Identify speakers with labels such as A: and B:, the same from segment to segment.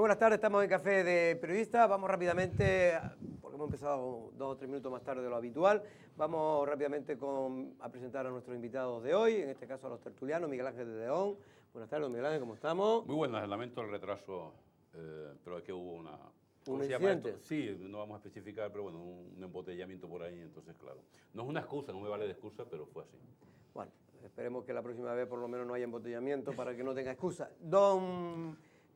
A: buenas tardes, estamos en Café de Periodistas. Vamos rápidamente, porque hemos empezado 2 o 3 minutos más tarde de lo habitual, vamos rápidamente a presentar a nuestros invitados de hoy, en este caso a los tertulianos, Miguel Ángel de León. Buenas tardes, Miguel Ángel, ¿cómo estamos?
B: Muy buenas, lamento el retraso, pero es que hubo
A: ¿Un incidente?
B: Sí, no vamos a especificar, pero bueno, un embotellamiento por ahí, entonces claro. No es una excusa, no me vale de excusa, pero fue así.
A: Bueno, esperemos que la próxima vez por lo menos no haya embotellamiento para que no tenga excusa.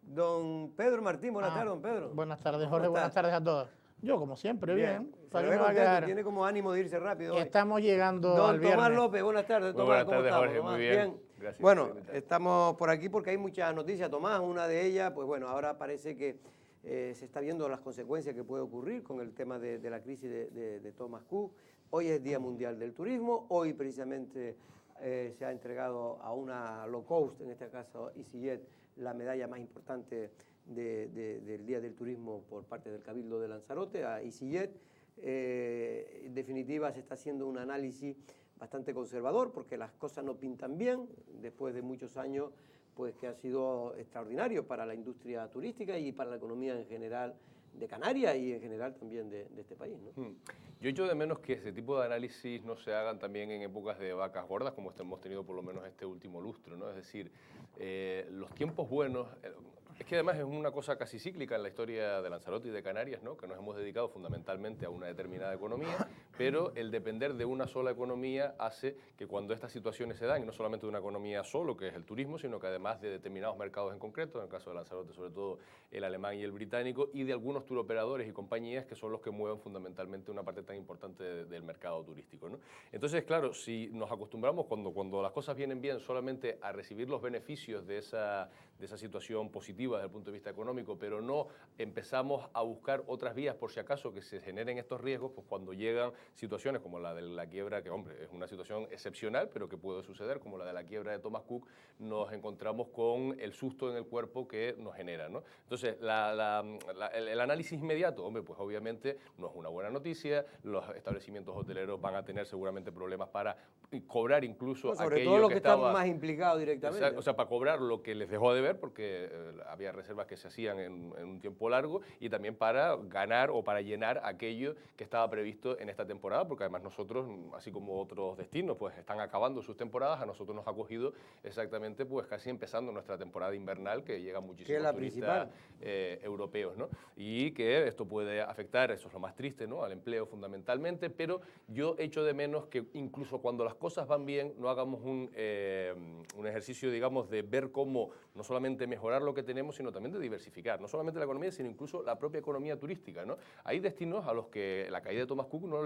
A: Don Pedro Martín, buenas tardes, don Pedro.
C: Buenas tardes, Jorge, buenas tardes a todos. Yo, como siempre, bien.
A: Se le ve contento, tiene como ánimo de irse rápido hoy.
C: Estamos llegando
A: don
C: al viernes.
A: Tomás López, buenas tardes.
D: Muy
A: Tomás,
D: buenas tardes,
A: ¿cómo
D: Jorge,
A: estamos?
D: muy bien. Gracias.
A: Bueno, estamos por aquí porque hay muchas noticias, Tomás. Una de ellas, pues bueno, ahora parece que se está viendo las consecuencias que puede ocurrir con el tema de la crisis de Thomas Cook. Hoy es Día Mundial del Turismo. Hoy precisamente se ha entregado a una low cost, en este caso EasyJet, la medalla más importante del Día del Turismo por parte del Cabildo de Lanzarote, a EasyJet. En definitiva, se está haciendo un análisis bastante conservador porque las cosas no pintan bien, después de muchos años pues que ha sido extraordinario para la industria turística y para la economía en general de Canarias y en general también de este país, ¿no?
D: Yo echo de menos que ese tipo de análisis no se hagan también en épocas de vacas gordas, como hemos tenido por lo menos este último lustro, ¿no? Es decir, los tiempos buenos... Es que además es una cosa casi cíclica en la historia de Lanzarote y de Canarias, ¿no? Que nos hemos dedicado fundamentalmente a una determinada economía, pero el depender de una sola economía hace que cuando estas situaciones se dan, y no solamente de una economía solo, que es el turismo, sino que además de determinados mercados en concreto, en el caso de Lanzarote sobre todo el alemán y el británico, y de algunos turoperadores y compañías que son los que mueven fundamentalmente una parte tan importante del mercado turístico, ¿no? Entonces, claro, si nos acostumbramos cuando las cosas vienen bien solamente a recibir los beneficios de esa situación positiva desde el punto de vista económico, pero no empezamos a buscar otras vías por si acaso que se generen estos riesgos, pues cuando llegan situaciones como la de la quiebra, que hombre, es una situación excepcional, pero que puede suceder, como la de la quiebra de Thomas Cook, nos encontramos con el susto en el cuerpo que nos genera, ¿no? Entonces, el análisis inmediato, hombre, pues obviamente no es una buena noticia, los establecimientos hoteleros van a tener seguramente problemas para cobrar incluso
A: sobre todo los que están más implicados directamente.
D: O sea, para cobrar lo que les dejó de ver, porque había reservas que se hacían en un tiempo largo, y también para ganar o para llenar aquello que estaba previsto en esta temporada, porque además nosotros, así como otros destinos, pues están acabando sus temporadas, a nosotros nos ha cogido exactamente pues casi empezando nuestra temporada invernal, que llega muchísimos turistas europeos, ¿no? Y que esto puede afectar, eso es lo más triste, ¿no?, al empleo fundamentalmente, pero yo echo de menos que incluso cuando las cosas van bien no hagamos un ejercicio, digamos, de ver cómo no solamente mejorar lo que tenemos, sino también de diversificar, no solamente la economía, sino incluso la propia economía turística, ¿no? Hay destinos a los que la caída de Thomas Cook no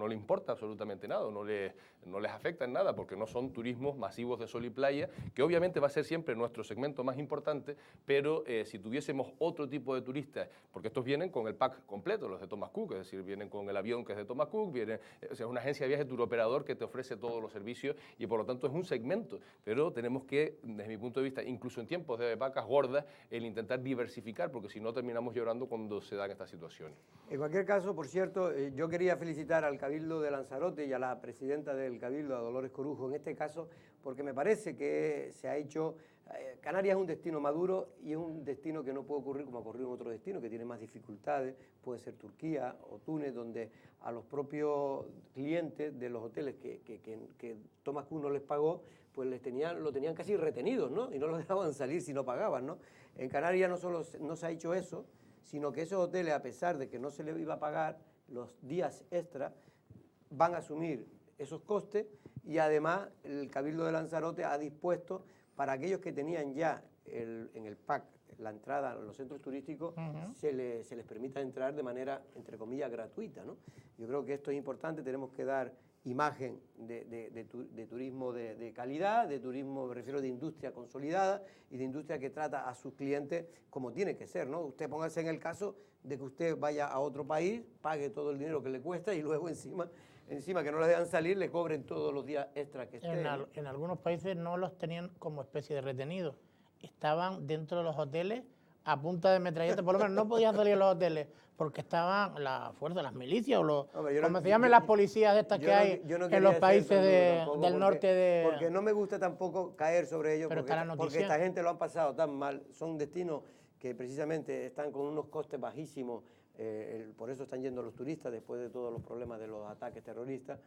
D: le importa absolutamente nada, no les afecta en nada, porque no son turismos masivos de sol y playa, que obviamente va a ser siempre nuestro segmento más importante, pero si tuviésemos otro tipo de turistas, porque estos vienen con el pack completo, los de Thomas Cook, es decir, vienen con el avión que es de Thomas Cook, o sea, es una agencia de viajes turoperador que te ofrece todos los servicios y por lo tanto es un segmento, pero tenemos que, desde mi punto de vista, incluso en tiempos de vacas gordas, el intentar diversificar, porque si no terminamos llorando cuando se dan estas situaciones.
A: En cualquier caso, por cierto, yo quería felicitar al Cabildo de Lanzarote y a la presidenta del Cabildo, a Dolores Corujo, en este caso, porque me parece que se ha hecho... Canarias es un destino maduro y es un destino que no puede ocurrir como ha ocurrido en otros destinos, que tiene más dificultades, puede ser Turquía o Túnez, donde a los propios clientes de los hoteles que Thomas Cook no les pagó, pues lo tenían casi retenidos, ¿no? Y no los dejaban salir si no pagaban, ¿no? En Canarias no solo no se ha hecho eso, sino que esos hoteles, a pesar de que no se les iba a pagar los días extra, van a asumir esos costes y además el Cabildo de Lanzarote ha dispuesto para aquellos que tenían ya en el pack la entrada a los centros turísticos, se les permita entrar de manera, entre comillas, gratuita, ¿no? Yo creo que esto es importante, tenemos que dar imagen de turismo de calidad, de turismo, me refiero, de industria consolidada y de industria que trata a sus clientes como tiene que ser, ¿no? Usted póngase en el caso de que usted vaya a otro país, pague todo el dinero que le cuesta y luego encima que no le dejan salir, le cobren todos los días extra que estén.
C: En algunos países no los tenían como especie de retenidos, estaban dentro de los hoteles a punta de metralleta, por lo menos no podían salir de los hoteles porque estaban la fuerza, las milicias o como se llaman las policías de estas que hay en los países del norte de...
A: Porque no me gusta tampoco caer sobre ellos, porque esta gente lo han pasado tan mal, son destinos que precisamente están con unos costes bajísimos, por eso están yendo los turistas después de todos los problemas de los ataques terroristas,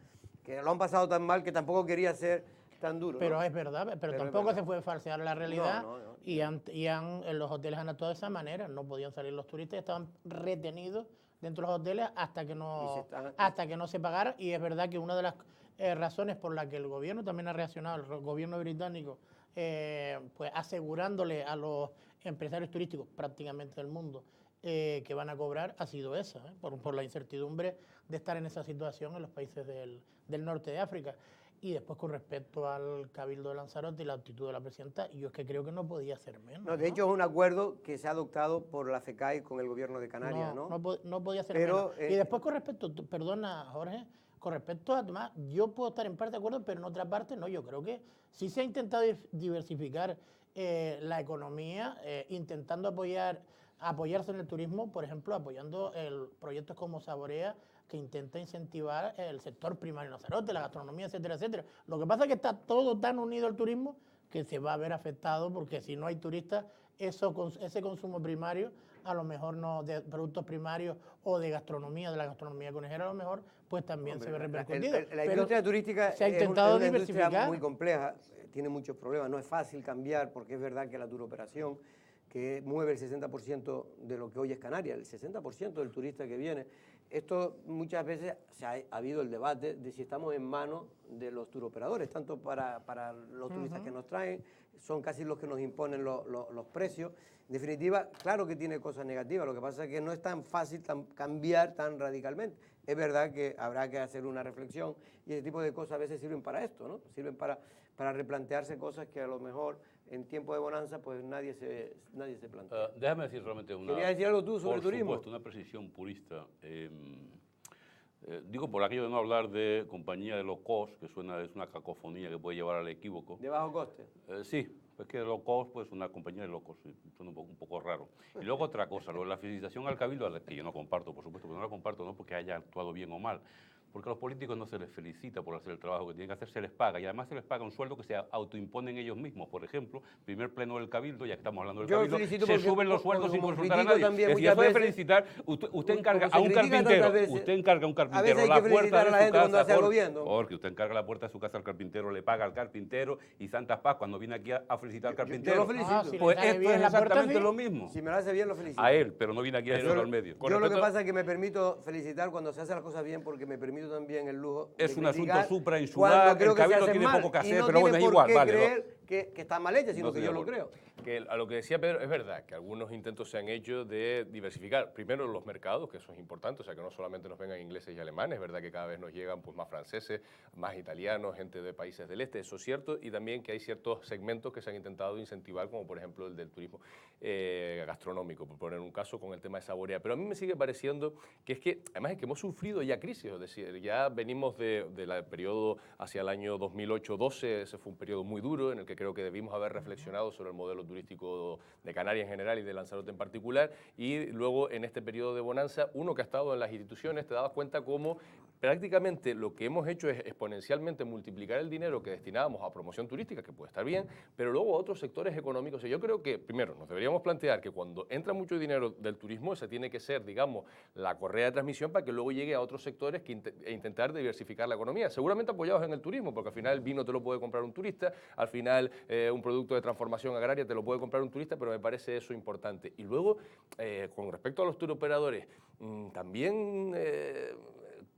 A: que lo han pasado tan mal que tampoco quería ser tan duro.
C: Pero
A: ¿no?
C: es verdad, pero tampoco se puede falsear la realidad en los hoteles han actuado de esa manera, no podían salir los turistas, estaban retenidos dentro de los hoteles hasta que no se pagara, y es verdad que una de las razones por las que el gobierno también ha reaccionado, el gobierno británico, pues asegurándole a los empresarios turísticos prácticamente del mundo que van a cobrar, ha sido esa, por la incertidumbre de estar en esa situación en los países del norte de África. Y después, con respecto al Cabildo de Lanzarote y la actitud de la presidenta, yo es que creo que no podía ser menos.
A: No, de hecho es un acuerdo que se ha adoptado por la FECAI con el gobierno de Canarias, ¿no?
C: No podía ser menos. Y después, con respecto, perdona Jorge, con respecto a Tomás, yo puedo estar en parte de acuerdo, pero en otra parte no. Yo creo que sí se ha intentado diversificar la economía, intentando apoyarse en el turismo, por ejemplo, apoyando proyectos como Saborea, que intenta incentivar el sector primario en Lanzarote, la gastronomía, etcétera, etcétera. Lo que pasa es que está todo tan unido al turismo que se va a ver afectado, porque si no hay turistas, ese consumo primario, a lo mejor no de productos primarios o de gastronomía, de la gastronomía conejera, a lo mejor, pues también se ve repercutido.
A: La industria turística
C: se ha intentado
A: es una
C: diversificar.
A: industria muy compleja, tiene muchos problemas, no es fácil cambiar, porque es verdad que la turoperación, que mueve el 60% de lo que hoy es Canarias, el 60% del turista que viene. Esto muchas veces ha habido el debate de si estamos en manos de los turoperadores, tanto para los turistas que nos traen, son casi los que nos imponen los precios. En definitiva, claro que tiene cosas negativas, lo que pasa es que no es tan fácil cambiar tan radicalmente. Es verdad que habrá que hacer una reflexión y ese tipo de cosas a veces sirven para esto, ¿no? Sirven para replantearse cosas que a lo mejor en tiempo de bonanza pues nadie se plantea.
B: Déjame decir solamente una...
A: ¿Querías decir algo tú sobre turismo?
B: Por supuesto, una precisión purista. Digo, por aquello de no hablar de compañía de low cost, que es una cacofonía que puede llevar al equívoco.
A: ¿De bajo coste?
B: Sí, es que low cost, pues una compañía de low cost, suena un poco raro. Y luego otra cosa, lo de la felicitación al Cabildo, a la que yo no comparto, por supuesto, pero no la comparto no porque haya actuado bien o mal, porque a los políticos no se les felicita por hacer el trabajo que tienen que hacer, se les paga, y además se les paga un sueldo que se autoimponen ellos mismos. Por ejemplo, primer pleno del Cabildo, ya que estamos hablando del Cabildo, se suben los sueldos sin consultar a nadie. Y eso de felicitar, usted encarga a un carpintero, la puerta de su casa, porque usted encarga la puerta de su casa al carpintero, le paga al carpintero, y Santas Paz, cuando viene aquí a felicitar al carpintero,
A: yo lo felicito.
B: pues esto es exactamente lo mismo.
A: Si me lo hace bien, lo felicito.
B: A él, pero no viene aquí a decirlo al medio.
A: Yo lo que pasa es que me permito felicitar cuando se hacen las cosas bien, porque me permito también el lujo
B: es
A: de
B: un asunto
A: criticar
B: suprainsular, el Cabildo tiene poco que hacer, pero bueno, es igual, vale.
A: Creer que está mal hecha, sino que yo lo creo.
D: Que a lo que decía Pedro, es verdad que algunos intentos se han hecho de diversificar, primero los mercados, que eso es importante, o sea, que no solamente nos vengan ingleses y alemanes, es verdad que cada vez nos llegan pues, más franceses, más italianos, gente de países del este, eso es cierto, y también que hay ciertos segmentos que se han intentado incentivar, como por ejemplo el del turismo gastronómico, por poner un caso con el tema de Saborea. Pero a mí me sigue pareciendo que es que, además es que hemos sufrido ya crisis, es decir, ya venimos del periodo hacia el año 2008-12, ese fue un periodo muy duro en el que creo que debimos haber reflexionado sobre el modelo turístico de Canarias en general y de Lanzarote en particular, y luego en este periodo de bonanza, uno que ha estado en las instituciones, te dabas cuenta cómo prácticamente lo que hemos hecho es exponencialmente multiplicar el dinero que destinábamos a promoción turística, que puede estar bien, pero luego a otros sectores económicos. Y yo creo que, primero, nos deberíamos plantear que cuando entra mucho dinero del turismo, ese tiene que ser, digamos, la correa de transmisión para que luego llegue a otros sectores e intentar diversificar la economía, seguramente apoyados en el turismo, porque al final el vino te lo puede comprar un turista, al final un producto de transformación agraria te lo puede comprar un turista, pero me parece eso importante. Y luego, con respecto a los turoperadores, también...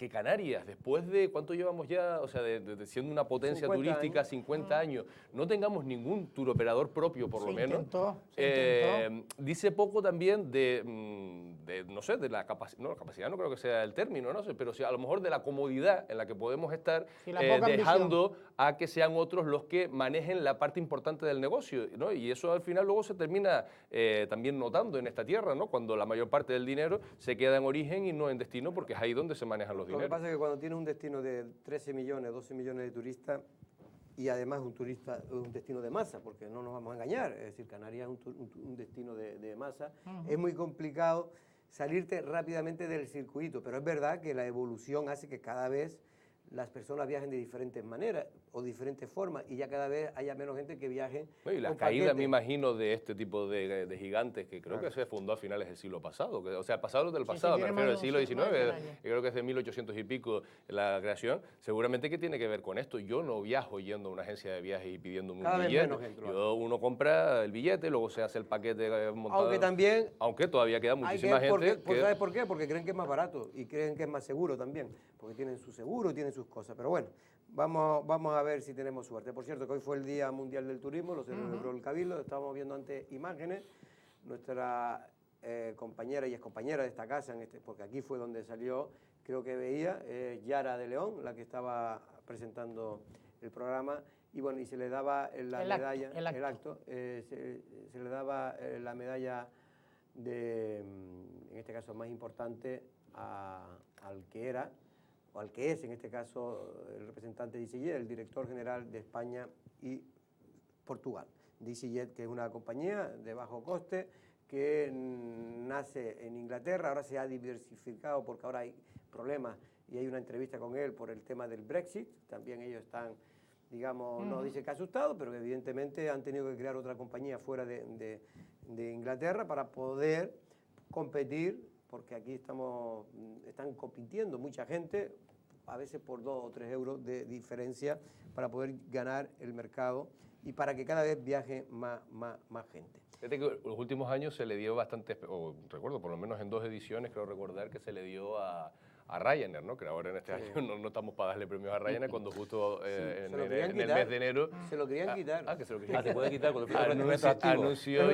D: que Canarias, después de, ¿cuánto llevamos ya? O sea, de siendo una potencia turística, 50 años, no tengamos ningún turoperador propio, por lo menos. Se intentó. Dice poco también no sé, de la capacidad, no, la capacidad no creo que sea el término, no sé, pero sí, a lo mejor de la comodidad en la que podemos estar, dejando a que sean otros los que manejen la parte importante del negocio, ¿no? Y eso al final luego se termina también notando en esta tierra, ¿no? Cuando la mayor parte del dinero se queda en origen y no en destino, porque es ahí donde se manejan los dineros.
A: Lo que pasa es que cuando tienes un destino de 13 millones, 12 millones de turistas, y además un destino de masa, porque no nos vamos a engañar, es decir, Canarias es un destino de masa, es muy complicado salirte rápidamente del circuito, pero es verdad que la evolución hace que cada vez las personas viajen de diferentes maneras o diferentes formas y ya cada vez haya menos gente que viaje.
D: Bueno, y la
A: con
D: caída,
A: paquetes.
D: me imagino, de este tipo de gigantes que creo que se fundó a finales del siglo pasado, o sea, pasado del pasado, me refiero al siglo XIX, creo que es de 1800 y pico la creación, seguramente que tiene que ver con esto. Yo no viajo yendo a una agencia de viajes y pidiéndome un billete. Uno compra el billete, luego se hace el paquete montado.
A: Aunque también...
D: Aunque todavía queda muchísima gente
A: ¿Sabes por qué? Porque creen que es más barato y creen que es más seguro también, porque tienen su seguro, tienen sus cosas. Pero bueno, vamos a ver si tenemos suerte. Por cierto, que hoy fue el Día Mundial del Turismo, lo celebró el Cabildo, estábamos viendo antes imágenes. Nuestra compañera y excompañera de esta casa, porque aquí fue donde salió, creo que veía, Yara de León, la que estaba presentando el programa, y bueno, y se le daba la medalla, se le daba la medalla en este caso más importante, al que era, o al que es en este caso el representante de EasyJet, el director general de España y Portugal. EasyJet, que es una compañía de bajo coste que nace en Inglaterra, ahora se ha diversificado porque ahora hay problemas y hay una entrevista con él por el tema del Brexit. También ellos están, digamos, no dice que asustados, pero evidentemente han tenido que crear otra compañía fuera de Inglaterra para poder competir, porque aquí están compitiendo mucha gente, a veces por 2 o 3 euros de diferencia, para poder ganar el mercado y para que cada vez viaje más gente.
D: Fíjate que los últimos años se le dio bastante, o recuerdo por lo menos en 2 ediciones, creo recordar que se le dio a Ryanair, ¿no? Que ahora en este año no estamos para darle premios a Ryanair, cuando justo en el mes de enero...
A: Se lo querían quitar.
D: Que se lo querían
B: se puede quitar cuando
D: anunció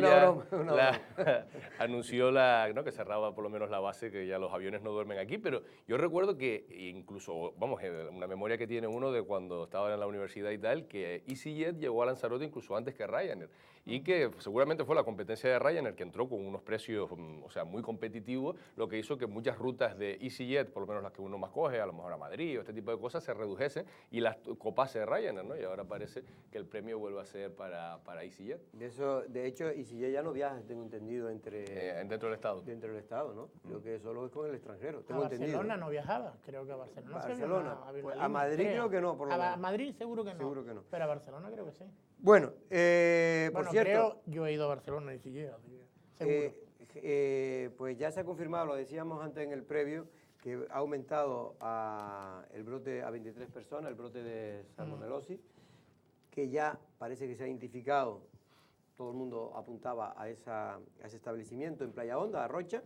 D: ¿no? que cerraba por lo menos la base, que ya los aviones no duermen aquí, pero yo recuerdo que incluso, vamos, una memoria que tiene uno de cuando estaba en la universidad y tal, que EasyJet llegó a Lanzarote incluso antes que Ryanair, y que seguramente fue la competencia de Ryanair, que entró con unos precios, o sea, muy competitivos, lo que hizo que muchas rutas de EasyJet, por lo menos las que uno más coge, a lo mejor a Madrid o este tipo de cosas, se redujesen y las copase de Ryanair, ¿no? Y ahora parece que el premio vuelve a ser para EasyJet.
A: De hecho, EasyJet ya no viaja, tengo entendido,
D: dentro del Estado.
A: Dentro del Estado, ¿no? Creo que solo es con el extranjero.
C: A Barcelona no viajaba, creo que a Barcelona.
A: A Madrid creo que no, por lo menos.
C: A Madrid seguro que no.
A: Seguro que no.
C: Pero a Barcelona creo que sí.
A: Bueno, por cierto...
C: yo he ido a Barcelona y EasyJet, seguro.
A: Pues ya se ha confirmado, lo decíamos antes en el previo, que ha aumentado el brote a 23 personas, el brote de salmonelosis, que ya parece que se ha identificado, todo el mundo apuntaba a ese establecimiento en Playa Honda, a Rocha,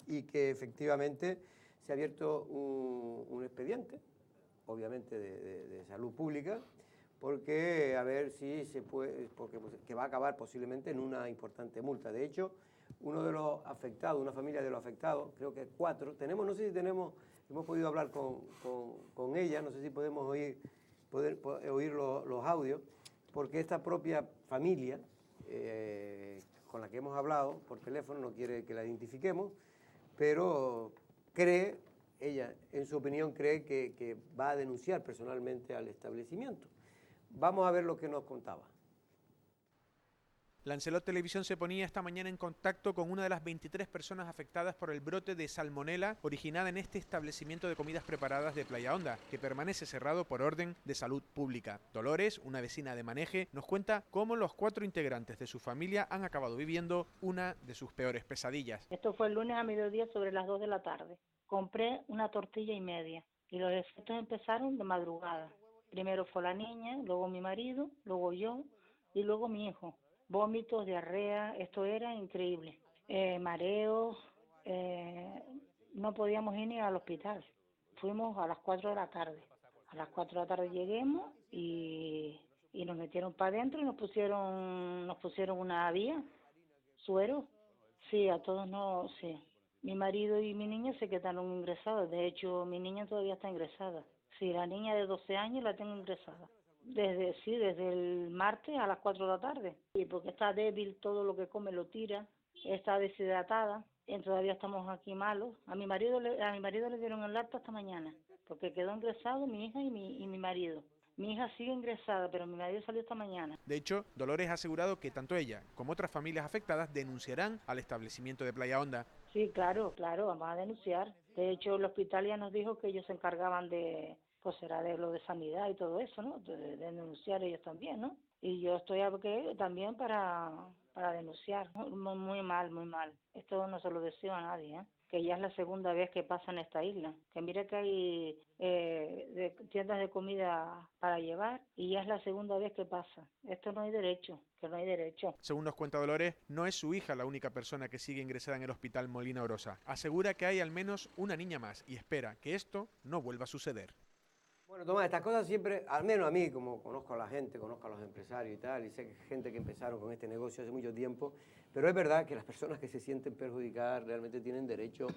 A: y que efectivamente se ha abierto un expediente, obviamente de salud pública, porque a ver si se puede, que va a acabar posiblemente en una importante multa. De hecho, uno de los afectados, una familia de los afectados, creo que 4, no sé si hemos podido hablar con ella, no sé si podemos oír los audios, porque esta propia familia con la que hemos hablado por teléfono no quiere que la identifiquemos, pero ella, en su opinión, cree que va a denunciar personalmente al establecimiento. Vamos a ver lo que nos contaba.
E: Lancelot Televisión se ponía esta mañana en contacto con una de las 23 personas afectadas por el brote de salmonela originada en este establecimiento de comidas preparadas de Playa Honda, que permanece cerrado por orden de salud pública. Dolores, una vecina de Maneje, nos cuenta cómo los 4 integrantes de su familia han acabado viviendo una de sus peores pesadillas.
F: Esto fue el lunes a mediodía sobre las 2 de la tarde. Compré una tortilla y media y los efectos empezaron de madrugada. Primero fue la niña, luego mi marido, luego yo y luego mi hijo. Vómitos, diarrea, esto era increíble. Mareos, no podíamos ir ni al hospital. Fuimos a las 4 de la tarde. A las 4 de la tarde lleguemos y nos metieron para adentro y nos pusieron una vía, suero. Sí, a todos no, sí. Mi marido y mi niña se quedaron ingresados. De hecho, mi niña todavía está ingresada. Sí, la niña de 12 años la tengo ingresada. Desde el martes a las 4 de la tarde. Sí, porque está débil, todo lo que come lo tira, está deshidratada, y todavía estamos aquí malos. A mi marido le dieron el alta esta mañana, porque quedó ingresado mi hija y mi marido. Mi hija sigue ingresada, pero mi marido salió esta mañana.
E: De hecho, Dolores ha asegurado que tanto ella como otras familias afectadas denunciarán al establecimiento de Playa Honda.
F: Sí, claro, vamos a denunciar. De hecho, el hospital ya nos dijo que ellos se encargaban de pues será de lo de sanidad y todo eso, ¿no? De denunciar ellos también, ¿no? Y yo estoy aquí también para denunciar. Muy mal, muy mal. Esto no se lo deseo a nadie, ¿eh? Que ya es la segunda vez que pasa en esta isla. Que mire que hay tiendas de comida para llevar y ya es la segunda vez que pasa. Esto no hay derecho, que no hay derecho.
E: Según nos cuenta Dolores, no es su hija la única persona que sigue ingresada en el hospital Molina Orosa. Asegura que hay al menos una niña más y espera que esto no vuelva a suceder.
A: Bueno, Tomás, estas cosas siempre, al menos a mí, como conozco a la gente, conozco a los empresarios y tal, y sé que hay gente que empezaron con este negocio hace mucho tiempo, pero es verdad que las personas que se sienten perjudicadas realmente tienen derecho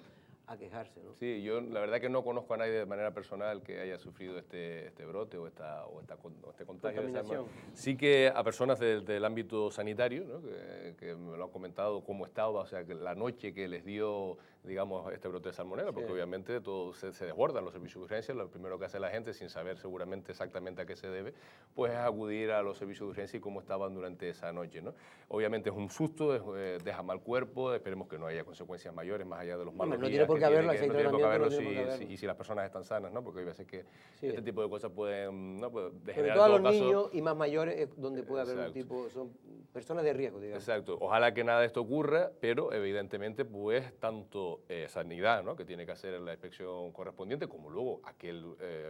A: a quejarse, ¿no?
D: Sí, yo la verdad que no conozco a nadie de manera personal que haya sufrido este brote o este contagio de salmonela. Sí que a personas del ámbito sanitario, ¿no? que me lo han comentado cómo estaba, o sea, que la noche que les dio, digamos, este brote de salmonela, porque obviamente todo se desbordan los servicios de urgencia, lo primero que hace la gente, sin saber seguramente exactamente a qué se debe, pues es acudir a los servicios de urgencia y cómo estaban durante esa noche, ¿no? Obviamente es un susto, deja mal cuerpo, esperemos que no haya consecuencias mayores más allá de los malos días.
A: Por qué haberlo,
D: no tiene por qué haberlo y si las personas están sanas, ¿no? Porque hay veces que este tipo de cosas pueden, ¿no? Pues,
A: sobre todo a los niños y más mayores es donde puede haber un tipo, son personas de riesgo, digamos.
D: Exacto. Ojalá que nada de esto ocurra, pero evidentemente pues tanto sanidad, ¿no? Que tiene que hacer la inspección correspondiente, como luego aquel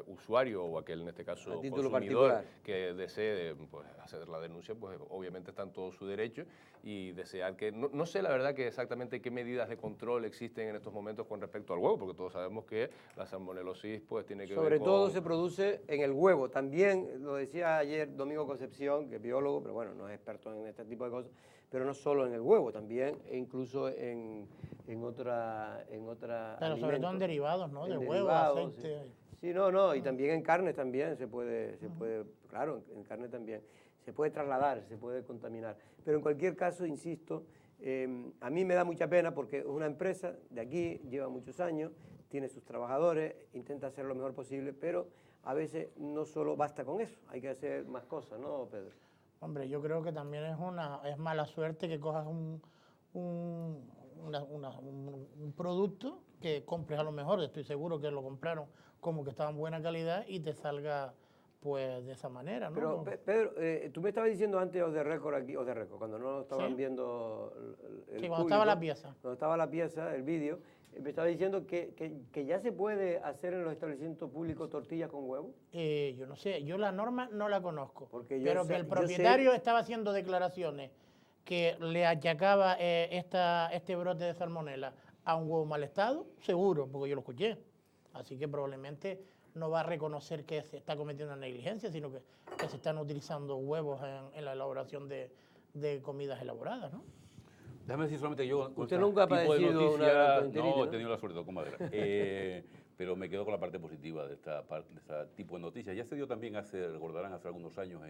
D: usuario o aquel, en este caso, consumidor que desee pues, hacer la denuncia, pues obviamente está en todo su derecho y desear que... No sé la verdad que exactamente qué medidas de control existen en estos momentos con respecto al huevo, porque todos sabemos que la salmonelosis pues tiene que ver con...
A: Sobre todo se produce en el huevo. También, lo decía ayer Domingo Concepción, que es biólogo, pero bueno, no es experto en este tipo de cosas, pero no solo en el huevo, también e incluso en otra
C: pero sobre todo en derivados, ¿no? De huevo, aceite...
A: Sí, no, y también en carne también se puede, claro, en carne también, se puede trasladar, se puede contaminar. Pero en cualquier caso, insisto, a mí me da mucha pena porque es una empresa de aquí, lleva muchos años, tiene sus trabajadores, intenta hacer lo mejor posible, pero a veces no solo basta con eso, hay que hacer más cosas, ¿no, Pedro?
C: Hombre, yo creo que también es mala suerte que cojas un producto que compres a lo mejor, estoy seguro que lo compraron como que estaba en buena calidad y te salga pues de esa manera, ¿no?
A: Pero Pedro, tú me estabas diciendo antes de récord aquí, cuando no estaban viendo el
C: sí, cuando
A: público,
C: estaba la pieza.
A: Cuando estaba la pieza, el vídeo, me estaba diciendo que ya se puede hacer en los establecimientos públicos tortillas con huevo.
C: Yo no sé, yo la norma no la conozco,
A: porque
C: pero que el propietario estaba haciendo declaraciones que le achacaba este brote de salmonela a un huevo mal estado, seguro, porque yo lo escuché. Así que probablemente no va a reconocer que se está cometiendo una negligencia, sino que se están utilizando huevos en la elaboración de comidas elaboradas, ¿no?
B: Déjame decir solamente que yo...
A: ¿Usted nunca ha padecido una gastroenteritis?
B: No, he tenido la suerte, con madera. Pero me quedo con la parte positiva de este tipo de noticias. Ya se dio también recordarán, hace algunos años,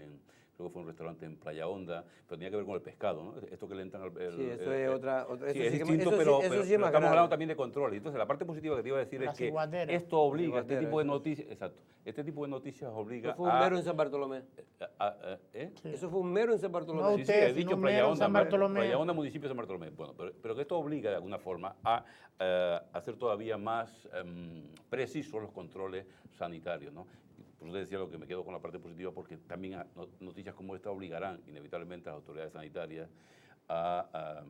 B: creo que fue un restaurante en Playa Honda, pero tenía que ver con el pescado, ¿no? Esto que le entran al...
A: Sí, eso es otra
B: sí, es distinto, pero estamos hablando también de control. Entonces, la parte positiva que te iba a decir es que esto obliga, este tipo de noticias, exacto, este tipo de noticias obliga a...
A: Eso fue un mero en San Bartolomé.
B: Sí.
A: Eso fue un mero en San Bartolomé.
C: No,
B: sí, he dicho Playa Honda,
C: Playa
B: Honda, municipio de San Bartolomé. Bueno, pero que esto obliga de alguna forma a hacer todavía más precisos los controles sanitarios, ¿no? Por eso decía lo que me quedo con la parte positiva, porque también noticias como esta obligarán inevitablemente a las autoridades sanitarias a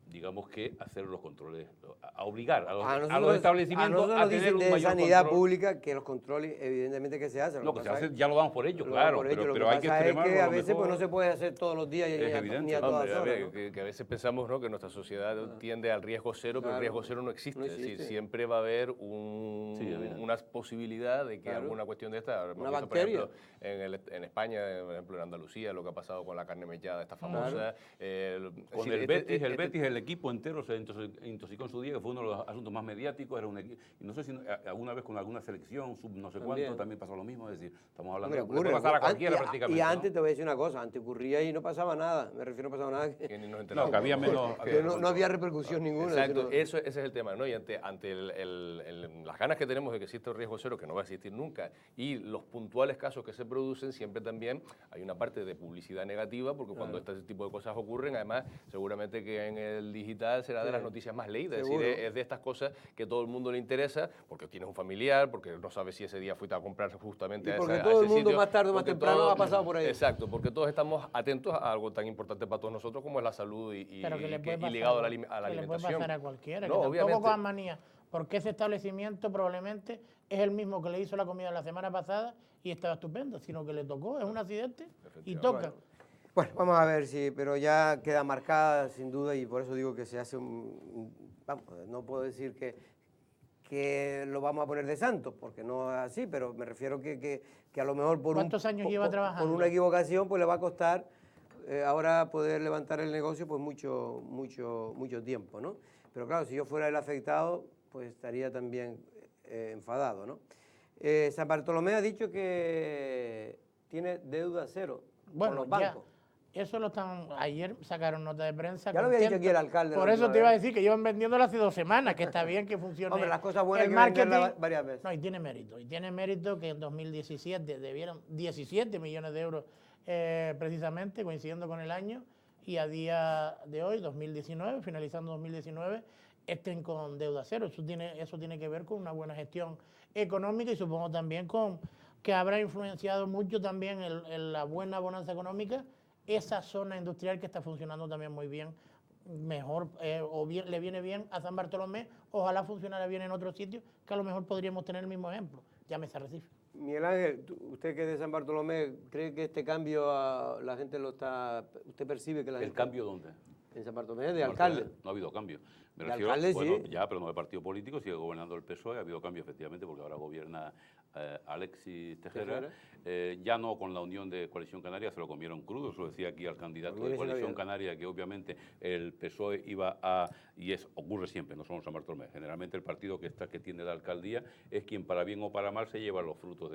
B: digamos que hacer los controles, a obligar a los establecimientos a tener un mayor
A: de sanidad
B: control.
A: pública que los controles evidentemente que se hacen.
B: Lo que se hace ya lo damos por ello, claro, pero hay que extremarlo.
A: Es que a veces pues, no se puede hacer todos los días ni a todas horas. ¿No?
D: Que a veces pensamos, ¿no?, que nuestra sociedad tiende al riesgo cero, pero el riesgo cero no existe. Es decir, siempre va a haber una posibilidad de que alguna cuestión de esta,
A: una bacteria.
D: Por ejemplo, en España, por ejemplo en Andalucía, lo que ha pasado con la carne mechada, esta famosa.
B: Con el Betis, el equipo entero se intoxicó en su día, que fue uno de los asuntos más mediáticos, era un equipo, y no sé si alguna vez con alguna selección, no sé cuánto, también pasó lo mismo, es decir, estamos hablando de puede pasar a cualquiera prácticamente.
A: Y antes te voy a decir una cosa, antes ocurría y no pasaba nada, me refiero, no pasaba nada.
D: Que ni nos
B: no, que había menos...
A: no había repercusión ninguna.
D: Exacto, ese es el tema, ¿no? Y ante las ganas que tenemos de que exista el riesgo cero, que no va a existir nunca, y los puntuales casos que se producen, siempre también hay una parte de publicidad negativa, porque cuando este tipo de cosas ocurren, además, seguramente que en el el digital será de las noticias más leídas.
A: Seguro.
D: Es decir, es de estas cosas que todo el mundo le interesa, porque tienes un familiar, porque no sabes si ese día fuiste a comprar justamente
A: Y
D: a
A: porque
D: ese
A: todo el
D: sitio,
A: mundo más tarde o más
D: porque
A: temprano ha pasado por ahí.
D: Exacto, porque todos estamos atentos a algo tan importante para todos nosotros como es la salud
C: Pero que le puede pasar,
D: ligado a la
C: que le puede
D: alimentación.
C: pasar a cualquiera,
D: No,
C: que tampoco
D: obviamente.
C: cojan manía, porque ese establecimiento probablemente es el mismo que le hizo la comida la semana pasada y estaba estupendo, sino que le tocó, es un accidente y toca.
A: Bueno, vamos a ver si, pero ya queda marcada sin duda y por eso digo que se hace vamos, no puedo decir que lo vamos a poner de santo, porque no es así, pero me refiero que a lo mejor por
C: ¿Cuántos años lleva trabajando?
A: por una equivocación pues le va a costar ahora poder levantar el negocio pues mucho tiempo, ¿no? Pero claro, si yo fuera el afectado, pues estaría también enfadado, ¿no? San Bartolomé ha dicho que tiene deuda cero con los bancos.
C: Eso lo están, ayer sacaron nota de prensa.
A: Ya lo había dicho aquí el alcalde.
C: Por eso te iba a decir que llevan vendiéndolo hace 2 semanas, que está bien que funcione.
A: Hombre, las cosas buenas
C: el
A: hay que
C: marketing
A: venderlas varias veces.
C: No, y tiene mérito que en 2017 debieron 17 millones de euros precisamente, coincidiendo con el año, y a día de hoy, 2019, finalizando 2019, estén con deuda cero. Eso tiene que ver con una buena gestión económica y supongo también con que habrá influenciado mucho también en la buena bonanza económica esa zona industrial que está funcionando también muy bien, mejor o bien le viene bien a San Bartolomé, ojalá funcionara bien en otros sitios, que a lo mejor podríamos tener el mismo ejemplo, llámese Arrecife.
A: Miguel Ángel, usted que es de San Bartolomé, ¿cree que este cambio la gente lo está, usted percibe que la gente...
B: ¿El cambio dónde?
A: En San Bartolomé, de alcalde.
B: No ha habido cambio. Me
A: De
B: refiero,
A: alcalde,
B: bueno,
A: sí.
B: ya, pero no de partido político, sigue gobernando el PSOE, ha habido cambio efectivamente, porque ahora gobierna Alexis Tejera, ya no con la unión de Coalición Canaria, se lo comieron crudo, se lo decía aquí al candidato de Coalición Canaria, que obviamente el PSOE iba a, y ocurre siempre, no solo en San Bartolomé, generalmente el partido que tiene la alcaldía es quien para bien o para mal se lleva los frutos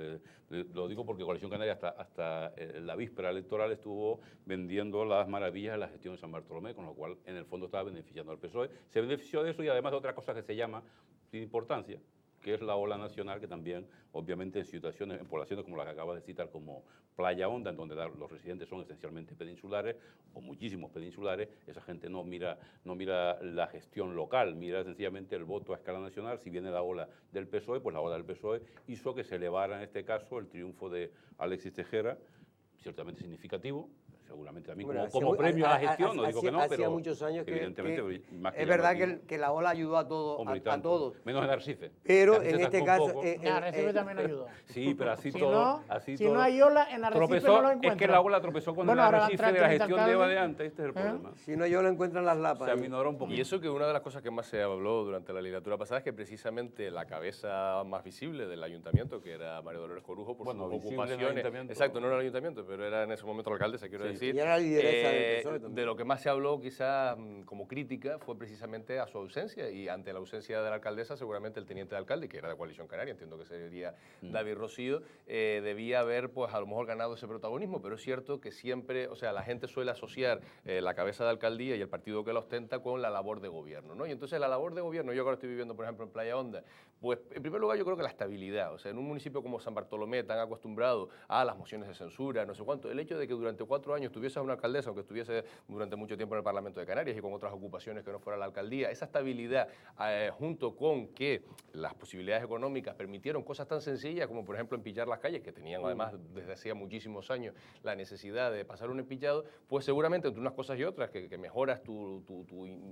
B: lo digo porque Coalición Canaria hasta la víspera electoral estuvo vendiendo las maravillas de la gestión de San Bartolomé, con lo cual en el fondo estaba beneficiando al PSOE, se benefició de eso y además de otra cosa que se llama, sin importancia, que es la ola nacional, que también, obviamente, en poblaciones como la que acaba de citar, como Playa Honda, en donde los residentes son esencialmente peninsulares, o muchísimos peninsulares, esa gente no mira la gestión local, mira sencillamente el voto a escala nacional. Si viene la ola del PSOE, pues la ola del PSOE hizo que se elevara en este caso el triunfo de Alexis Tejera, ciertamente significativo, seguramente también como premio a la gestión, no digo que no, pero
A: hacía muchos años
B: evidentemente más que
A: es verdad que la ola ayudó a todos, a todos.
B: Menos en Arrecife.
A: Pero en este caso...
C: Arrecife también ayudó.
B: Sí, pero así
C: si
B: todo...
C: Si no hay ola, en Arrecife no lo encuentran.
B: Es que la ola tropezó con el Arrecife de la gestión de Eva de antes, este es el problema.
A: Si no hay ola, encuentran las lapas.
B: Se aminoró un poquito.
D: Y eso que una de las cosas que más se habló durante la legislatura pasada es que precisamente la cabeza más visible del ayuntamiento, que era María Dolores Corujo, por sus ocupaciones... Exacto, no era el ayuntamiento, pero era en ese momento la alcaldesa, quiero decir.
A: Y era la lideresa del PSOE también.
D: De lo que más se habló quizás como crítica fue precisamente a su ausencia, y ante la ausencia de la alcaldesa seguramente el teniente de alcalde, que era de Coalición Canaria, entiendo que sería David Rocío, debía haber pues a lo mejor ganado ese protagonismo, pero es cierto que siempre, o sea, la gente suele asociar la cabeza de alcaldía y el partido que la ostenta con la labor de gobierno, ¿no? Y entonces la labor de gobierno, yo ahora estoy viviendo por ejemplo en Playa Honda, pues en primer lugar yo creo que la estabilidad, o sea, en un municipio como San Bartolomé, tan acostumbrado a las mociones de censura, no sé cuánto, el hecho de que durante 4 años tuviese una alcaldesa, aunque estuviese durante mucho tiempo en el Parlamento de Canarias y con otras ocupaciones que no fuera la alcaldía, esa estabilidad junto con que las posibilidades económicas permitieron cosas tan sencillas como por ejemplo empillar las calles, que tenían además desde hacía muchísimos años la necesidad de pasar un empillado, pues seguramente entre unas cosas y otras, que mejoras tu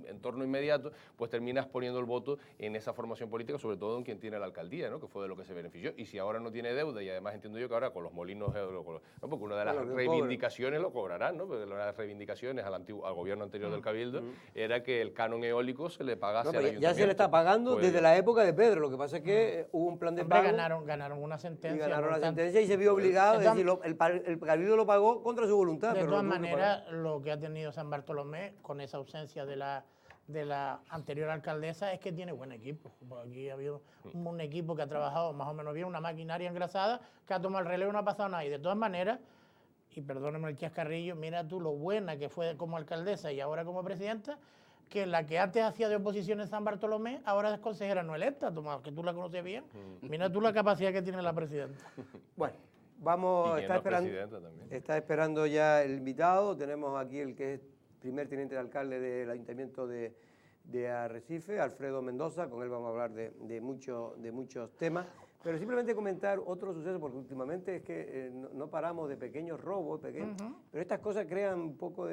D: entorno inmediato, pues terminas poniendo el voto en esa formación política, sobre todo en quien tiene la alcaldía, ¿no? Que fue de lo que se benefició. Y si ahora no tiene deuda, y además entiendo yo que ahora con los molinos, porque una de las reivindicaciones lo cobrarán, ¿no? Porque las reivindicaciones al gobierno anterior del Cabildo era que el canon eólico se le pagase al ayuntamiento.
A: Ya se le está pagando desde la época de Pedro, lo que pasa es que hubo un plan de pago.
C: Ganaron una sentencia.
A: Y ganaron la sentencia y se vio obligado, es decir, el Cabildo lo pagó contra su voluntad.
C: De todas maneras, lo que ha tenido San Bartolomé con esa ausencia de la anterior alcaldesa es que tiene buen equipo. Aquí ha habido un equipo que ha trabajado más o menos bien, una maquinaria engrasada, que ha tomado el relevo y no ha pasado nada. Y de todas maneras, y perdóname el chascarrillo, mira tú lo buena que fue como alcaldesa y ahora como presidenta, que la que antes hacía de oposición en San Bartolomé, ahora es consejera no electa, Tomás, que tú la conoces bien. Mira tú la capacidad que tiene la presidenta.
A: Bueno, vamos, está esperando ya el invitado, tenemos aquí el que es primer teniente de alcalde del Ayuntamiento de Arrecife, Alfredo Mendoza. Con él vamos a hablar de muchos temas. Pero simplemente comentar otro suceso, porque últimamente es que no paramos de pequeños robos, pero estas cosas crean un poco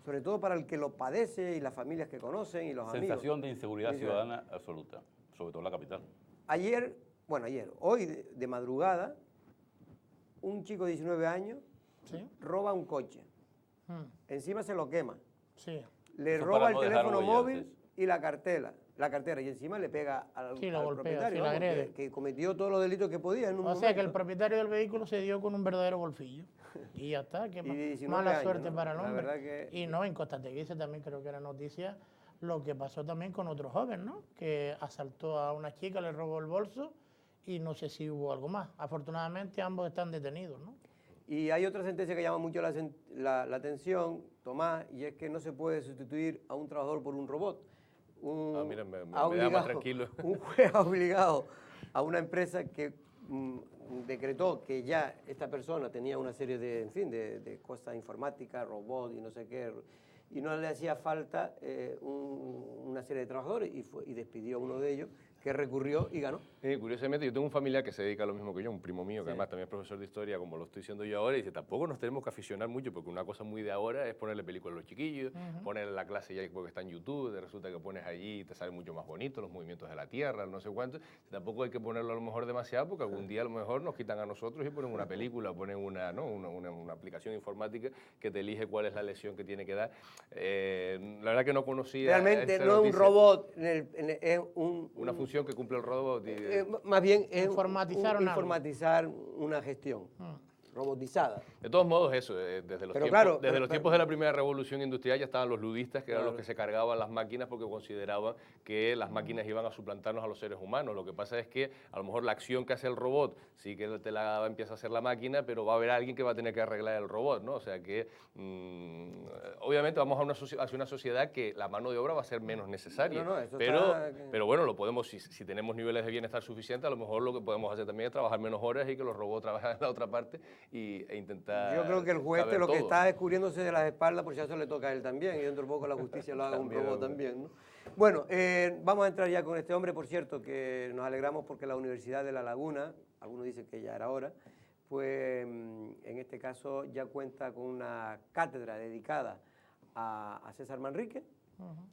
A: sobre todo para el que lo padece y las familias que conocen y los amigos.
B: Sensación de inseguridad ciudadana absoluta, sobre todo en la capital.
A: Hoy de madrugada, un chico de 19 años roba un coche. Encima se lo quema.
C: Sí.
A: Le
B: Eso
A: roba
B: para
A: el
B: no dejar
A: teléfono
B: huellas,
A: móvil y la cartera, y encima le pega al
C: golpea,
A: propietario,
C: lo agrede.
A: que cometió todos los delitos que podía en un momento.
C: O sea que el propietario del vehículo se dio con un verdadero golfillo. Y ya está, qué
A: 19
C: mala
A: años,
C: suerte
A: ¿no?
C: para el
A: La
C: hombre.
A: verdad que-
C: Y no, en Costa Teguise también creo que era noticia lo que pasó también con otro joven, ¿no? Que asaltó a una chica, le robó el bolso y no sé si hubo algo más. Afortunadamente ambos están detenidos, ¿no?
A: Y hay otra sentencia que llama mucho la atención, Tomás, y es que no se puede sustituir a un trabajador por un robot.
D: Mira, me da más tranquilo.
A: Un juez ha obligado a una empresa que decretó que ya esta persona tenía una serie de cosas informáticas, robots y no sé qué, y no le hacía falta una serie de trabajadores y despidió a uno de ellos, que recurrió y ganó.
D: Curiosamente, yo tengo un familiar que se dedica a lo mismo que yo, un primo mío, que además también es profesor de historia, como lo estoy siendo yo ahora, y dice, tampoco nos tenemos que aficionar mucho, porque una cosa muy de ahora es ponerle películas a los chiquillos, ponerle la clase ya porque está en YouTube, resulta que pones allí y te sale mucho más bonito, los movimientos de la Tierra, no sé cuánto. Tampoco hay que ponerlo a lo mejor demasiado, porque algún día a lo mejor nos quitan a nosotros y ponen una película, o ponen una aplicación informática que te elige cuál es la lección que tiene que dar. La verdad que no conocía...
A: Realmente
D: esta
A: no es un
D: noticia.
A: robot, es
D: Una función que cumple el robot.
A: más bien es
C: Informatizar
A: una gestión robotizada.
D: De todos modos, eso, desde los tiempos de la primera revolución industrial ya estaban los ludistas, que eran los que se cargaban las máquinas porque consideraban que las máquinas iban a suplantarnos a los seres humanos. Lo que pasa es que a lo mejor la acción que hace el robot sí que empieza a hacer la máquina, pero va a haber alguien que va a tener que arreglar el robot, ¿no? O sea que obviamente vamos hacia una sociedad que la mano de obra va a ser menos necesaria. Pero bueno, lo podemos, si tenemos niveles de bienestar suficientes, a lo mejor lo que podemos hacer también es trabajar menos horas y que los robots trabajen en la otra parte e intentar...
A: Yo creo que el juez
D: saber
A: lo que
D: todo.
A: está es cubriéndose de las espaldas, por si eso le toca a él también, y dentro de poco la justicia lo haga un robot también, ¿no? Bueno, vamos a entrar ya con este hombre, por cierto, que nos alegramos porque la Universidad de La Laguna, algunos dicen que ya era hora, pues en este caso ya cuenta con una cátedra dedicada a César Manrique,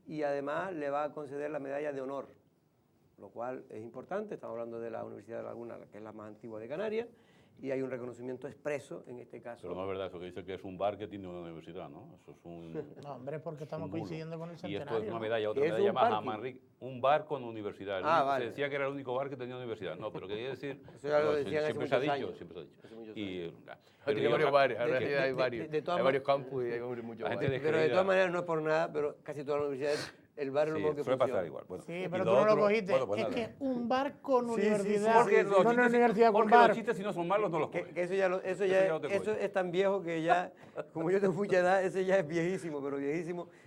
A: y además le va a conceder la medalla de honor, lo cual es importante. Estamos hablando de la Universidad de La Laguna, que es la más antigua de Canarias, y hay un reconocimiento expreso en este caso.
B: Pero no es verdad eso que dice que es un bar que tiene una universidad, ¿no? Eso es un...
C: No, hombre, porque estamos coincidiendo con el
B: Y
C: centenario.
B: esto es una
C: ¿no?
B: medalla, otra
A: ¿Qué es
B: medalla
A: un
B: más a
A: parking?
B: Manrique. Un bar con universidad.
A: Vale.
B: Se decía que era el único bar que tenía universidad. No, pero quería decir...
A: Eso ya lo
B: no,
A: decían hace
B: siempre se ha
A: muchos
B: dicho,
A: años.
B: siempre se ha dicho.
A: Hace muchos
B: Y,
D: Tiene
B: yo-
D: varios bares, ahora
A: de-
D: hay
A: de-
D: varios.
A: de todas
D: Hay varios campus y hay muchos
B: La gente
D: bares.
A: Pero de todas maneras no es por nada, pero casi todas las universidades, el bar es lo
B: Sí,
A: único que
B: suele
A: funciona.
B: pasar igual. Bueno,
C: Sí,
B: y
C: pero
B: lo
C: tú no lo
B: otro-
C: cogiste.
B: bueno, pues
C: es
B: nada.
C: que un bar con
A: Sí, sí, sí,
C: universidad,
B: Porque los
C: no una
B: chistes-
C: universidad con
B: porque los
C: bar.
B: chistes, si no son malos, no los coges.
A: Que eso
B: Eso ya lo tengo yo.
A: es tan viejo que ya, como yo tengo mucha edad, ese ya es viejísimo,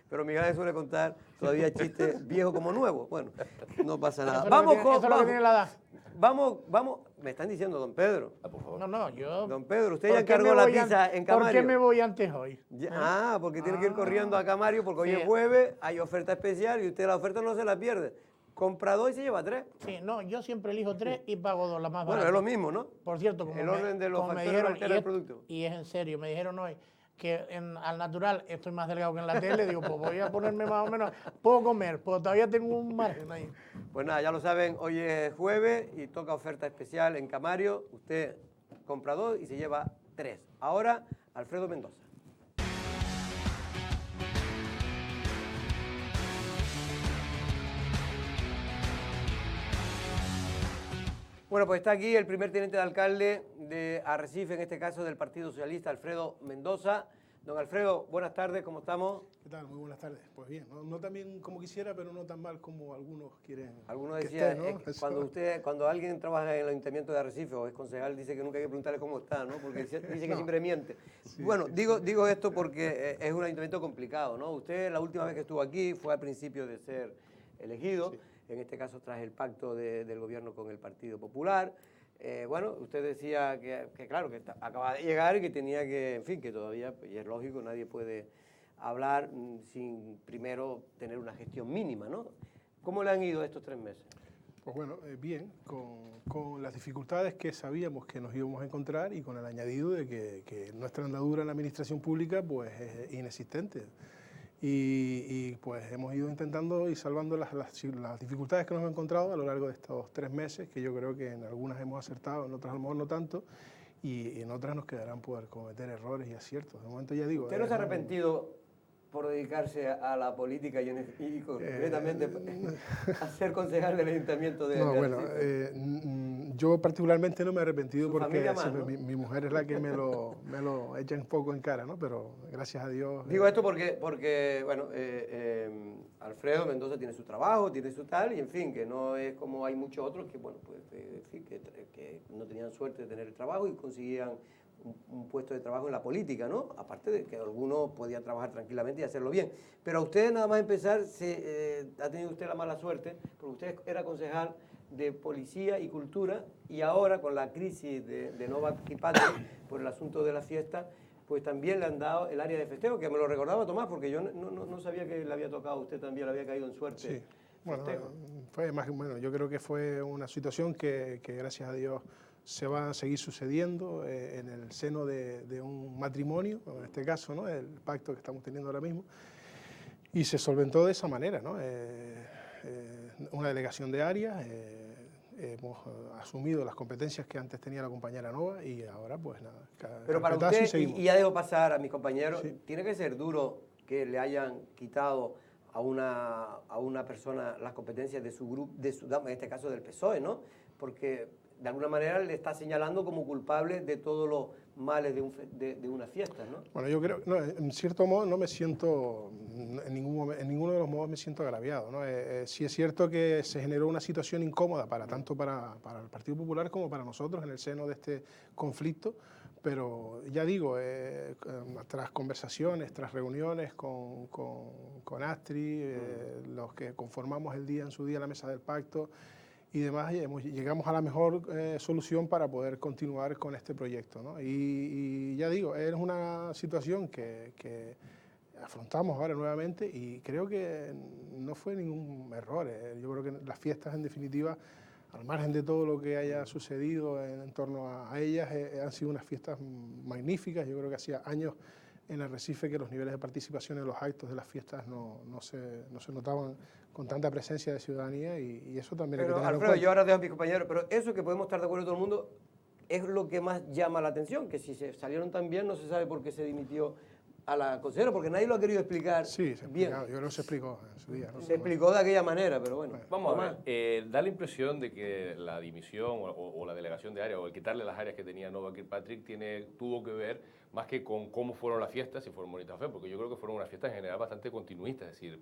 A: pero Miguel suele contar todavía chistes viejos como nuevos. Bueno, no pasa nada.
C: Eso es lo que
A: Vamos,
C: tiene- eso es lo que tiene la edad.
A: vamos, me están diciendo, don Pedro.
B: Por favor.
C: No, yo...
A: Don Pedro, usted
C: ¿por
A: ya
C: qué
A: encargó
C: me
A: la
C: voy
A: pizza en
C: ¿Por qué
A: Camario.
C: me voy antes hoy?
A: Porque tiene que ir corriendo a Camario porque hoy
C: Sí.
A: es jueves, hay oferta especial y usted la oferta no se la pierde. Compra 2 y se lleva 3.
C: Sí, no, yo siempre elijo 3 y pago 2, la más
A: Bueno,
C: barata.
A: es lo mismo, ¿no?
C: Por cierto, como
A: El orden de los
C: como me
A: factores
C: dijeron,
A: altera el producto.
C: y es en serio, me dijeron hoy que al natural estoy más delgado que en la tele, digo, pues voy a ponerme más o menos, puedo comer, pues todavía tengo un margen ahí.
A: Pues nada, ya lo saben, hoy es jueves y toca oferta especial en Camario. Usted compra 2 y se lleva 3. Ahora, Alfredo Mendoza. Bueno, pues está aquí el primer teniente de alcalde de Arrecife, en este caso del Partido Socialista, Alfredo Mendoza. Don Alfredo, buenas tardes, ¿cómo estamos?
G: ¿Qué tal? Muy buenas tardes. Pues bien, no tan bien como quisiera, pero no tan mal como algunos quieren.
A: Algunos
G: que
A: decían,
G: esté, ¿no?
A: es que cuando alguien trabaja en el Ayuntamiento de Arrecife o es concejal, dice que nunca hay que preguntarle cómo está, ¿no? Porque dice que siempre miente.
G: Sí,
A: bueno,
G: sí,
A: digo esto porque es un ayuntamiento complicado, ¿no? Usted la última vez que estuvo aquí fue al principio de ser elegido, en este caso tras el pacto del gobierno con el Partido Popular. Bueno, usted decía que claro, que acaba de llegar y que tenía que, en fin, que todavía, y es lógico, nadie puede hablar sin primero tener una gestión mínima, ¿no? ¿Cómo le han ido estos 3 meses?
G: Pues bueno, bien, con las dificultades que sabíamos que nos íbamos a encontrar y con el añadido de que nuestra andadura en la administración pública pues es inexistente. Y pues hemos ido intentando y salvando las dificultades que nos hemos encontrado a lo largo de estos 3 meses, que yo creo que en algunas hemos acertado, en otras a lo mejor no tanto, y en otras nos quedarán por cometer errores y aciertos. De momento ya digo...
A: ¿Usted no se ha arrepentido por dedicarse a la política y concretamente a ser concejal del Ayuntamiento de
G: No, bueno, yo particularmente no me he arrepentido porque
A: más, ¿no?
G: mi mujer es la que me lo echa un poco en cara, ¿no? Pero gracias a Dios...
A: Digo esto porque bueno, Alfredo Mendoza tiene su trabajo, tiene su tal, y en fin, que no es como hay muchos otros que, bueno, pues, en fin, que no tenían suerte de tener el trabajo y conseguían un puesto de trabajo en la política, ¿no? Aparte de que alguno podía trabajar tranquilamente y hacerlo bien. Pero a usted nada más empezar, ha tenido usted la mala suerte, porque usted era concejal de Policía y Cultura, y ahora con la crisis de Nova Kipati, por el asunto de la fiesta, pues también le han dado el área de festejo, que me lo recordaba Tomás, porque yo no sabía que le había tocado a usted también, le había caído en suerte.
G: Sí, bueno, fue más, bueno, yo creo que fue una situación que gracias a Dios se va a seguir sucediendo en el seno de un matrimonio, en este caso, ¿no? El pacto que estamos teniendo ahora mismo, y se solventó de esa manera, ¿no? Una delegación de áreas, hemos asumido las competencias que antes tenía la compañera Nova y ahora pues nada.
A: Pero para usted, y ya dejo pasar a mis compañeros, sí, tiene que ser duro que le hayan quitado a una persona las competencias de su grupo, en este caso del PSOE, ¿no? Porque de alguna manera le está señalando como culpable de todos los males de una fiesta, ¿no?
G: Bueno, yo creo, no, en cierto modo no me siento, en ninguno de los modos me siento agraviado, ¿no? Sí es cierto que se generó una situación incómoda tanto para el Partido Popular como para nosotros en el seno de este conflicto, pero ya digo, tras conversaciones, tras reuniones con Astrid, los que conformamos el día en su día la mesa del pacto, y demás, llegamos a la mejor solución para poder continuar con este proyecto, ¿no? Y ya digo, es una situación que afrontamos ahora nuevamente y creo que no fue ningún error. Yo creo que las fiestas, en definitiva, al margen de todo lo que haya sucedido en torno a ellas, han sido unas fiestas magníficas. Yo creo que hacía años en Arrecife que los niveles de participación en los actos de las fiestas no se notaban con tanta presencia de ciudadanía y eso también hay que tenerlo en
A: Alfredo,
G: cuenta.
A: yo ahora dejo a mis compañeros, pero eso que podemos estar de acuerdo todo el mundo es lo que más llama la atención, que si se salieron tan bien no se sabe por qué se dimitió a la consejera, porque nadie lo ha querido explicar.
G: Sí, bien. Yo creo que se explicó en su día.
A: Se explicó de aquella manera, pero bueno.
D: Vamos a ver, da la impresión de que la dimisión o la delegación de área o el quitarle las áreas que tenía Nova Kirkpatrick tuvo que ver más que con cómo fueron las fiestas, si fueron bonitas o feas, porque yo creo que fueron unas fiestas en general bastante continuistas, es decir,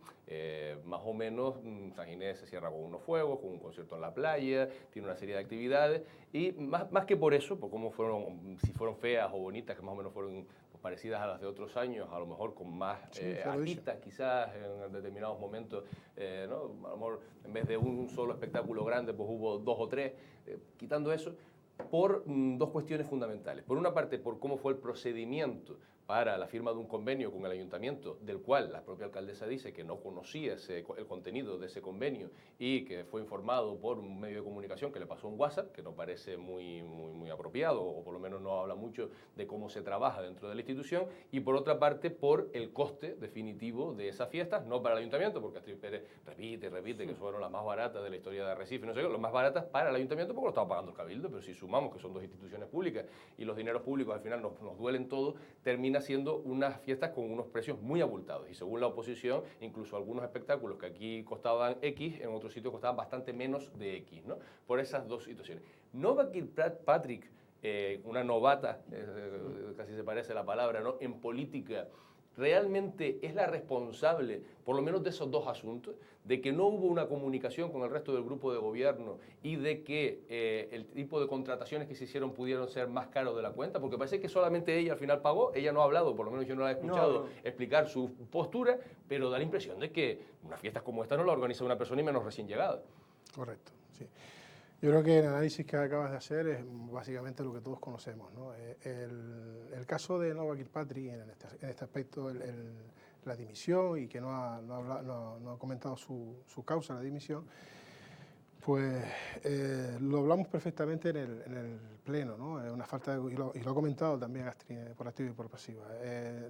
D: más o menos San Ginés se cierra con unos fuegos, con un concierto en la playa, tiene una serie de actividades, y más que por eso, por cómo fueron, si fueron feas o bonitas, que más o menos fueron parecidas a las de otros años, a lo mejor con más artistas quizás en determinados momentos, ¿no? A lo mejor en vez de un solo espectáculo grande, pues hubo 2 o 3, quitando eso, por 2 cuestiones fundamentales. Por una parte, por cómo fue el procedimiento para la firma de un convenio con el ayuntamiento, del cual la propia alcaldesa dice que no conocía el contenido de ese convenio y que fue informado por un medio de comunicación que le pasó un WhatsApp, que no parece muy apropiado, o por lo menos no habla mucho de cómo se trabaja dentro de la institución, y por otra parte, por el coste definitivo de esas fiestas, no para el ayuntamiento, porque Astrid Pérez repite que fueron las más baratas de la historia de Arrecife, no sé qué, las más baratas para el ayuntamiento porque lo estaba pagando el Cabildo, pero si sumamos que son 2 instituciones públicas y los dineros públicos al final nos duelen todo, termina siendo unas fiestas con unos precios muy abultados y según la oposición, incluso algunos espectáculos que aquí costaban X, en otros sitios costaban bastante menos de X, ¿no? Por esas 2 situaciones. Nova Kirkpatrick, una novata, casi se parece la palabra, ¿no? En política, realmente es la responsable, por lo menos de esos 2 asuntos, de que no hubo una comunicación con el resto del grupo de gobierno y de que el tipo de contrataciones que se hicieron pudieron ser más caros de la cuenta, porque parece que solamente ella al final pagó, ella no ha hablado, por lo menos yo no la he escuchado explicar su postura, pero da la impresión de que unas fiestas como esta no la organiza una persona y menos recién llegada.
G: Correcto, sí. Yo creo que el análisis que acabas de hacer es básicamente lo que todos conocemos, ¿no? El caso de Nova Kirkpatrick, en este aspecto, la dimisión y que no ha comentado su causa, la dimisión, pues lo hablamos perfectamente en el Pleno, ¿no? Es una falta y lo ha comentado también Astrid, por activa y por pasiva.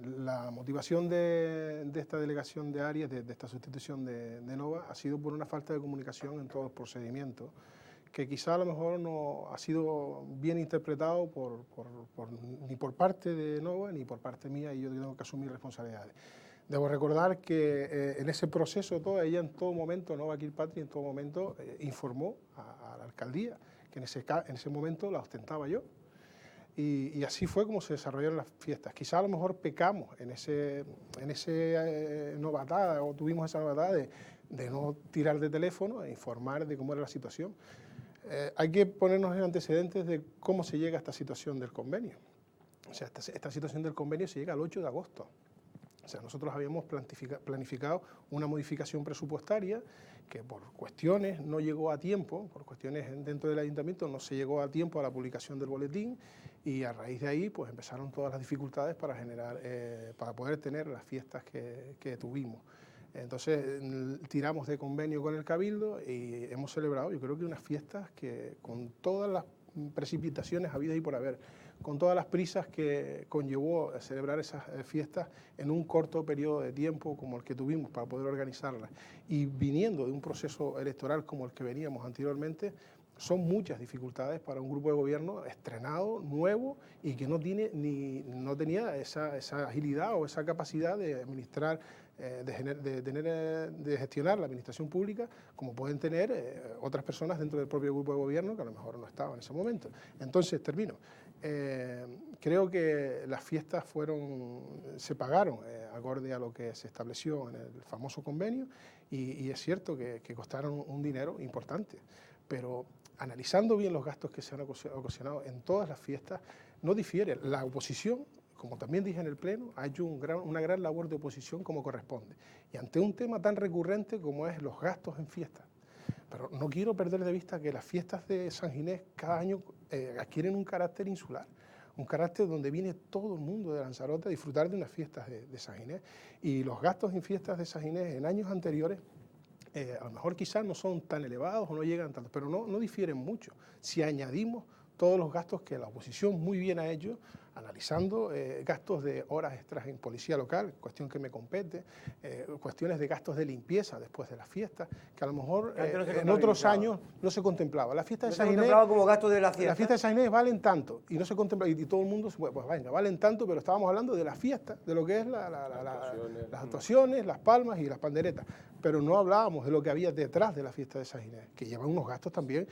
G: La motivación de esta delegación de Arias, de esta sustitución de Nova, ha sido por una falta de comunicación en todos los procedimientos, que quizá a lo mejor no ha sido bien interpretado ni por parte de Nova ni por parte mía, y yo tengo que asumir responsabilidades. Debo recordar que en ese proceso ella en todo momento, Nova Kilpatrick en todo momento informó a la alcaldía, que en ese momento la ostentaba yo. Y así fue como se desarrollaron las fiestas. Quizá a lo mejor pecamos en ese novatada, o tuvimos esa novatada de no tirar de teléfono e informar de cómo era la situación. Hay que ponernos en antecedentes de cómo se llega a esta situación del convenio. O sea, esta situación del convenio se llega al 8 de agosto. O sea, nosotros habíamos planificado una modificación presupuestaria que por cuestiones no llegó a tiempo, por cuestiones dentro del ayuntamiento no se llegó a tiempo a la publicación del boletín, y a raíz de ahí pues empezaron todas las dificultades para para poder tener las fiestas que tuvimos. Entonces tiramos de convenio con el Cabildo y hemos celebrado, yo creo que unas fiestas que con todas las precipitaciones habidas y por haber, con todas las prisas que conllevó celebrar esas fiestas en un corto periodo de tiempo como el que tuvimos para poder organizarlas, y viniendo de un proceso electoral como el que veníamos anteriormente, son muchas dificultades para un grupo de gobierno estrenado, nuevo, y que no tenía esa agilidad o esa capacidad de administrar, de gestionar la administración pública como pueden tener otras personas dentro del propio grupo de gobierno que a lo mejor no estaban en ese momento. Entonces, termino. Creo que las fiestas se pagaron acorde a lo que se estableció en el famoso convenio, y es cierto que costaron un dinero importante, pero analizando bien los gastos que se han ocasionado en todas las fiestas, no difiere. La oposición, como también dije en el Pleno, ha hecho una gran labor de oposición como corresponde, y ante un tema tan recurrente como es los gastos en fiestas. Pero no quiero perder de vista que las fiestas de San Ginés cada año adquieren un carácter insular, un carácter donde viene todo el mundo de Lanzarote a disfrutar de unas fiestas de San Ginés, y los gastos en fiestas de San Ginés en años anteriores a lo mejor quizás no son tan elevados o no llegan tanto, pero no difieren mucho si añadimos todos los gastos que la oposición muy bien ha hecho, analizando gastos de horas extras en policía local, cuestión que me compete, cuestiones de gastos de limpieza después de las fiestas, que a lo mejor en otros años no se contemplaba. La fiesta de San Ginés,
A: como gastos de la fiesta.
G: La fiesta de San Ginés valen tanto, y no se contempla, y todo el mundo, pues venga, valen tanto, pero estábamos hablando de la fiesta, de lo que es las actuaciones, las palmas y las panderetas, pero no hablábamos de lo que había detrás de la fiesta de San Ginés, que llevan unos gastos también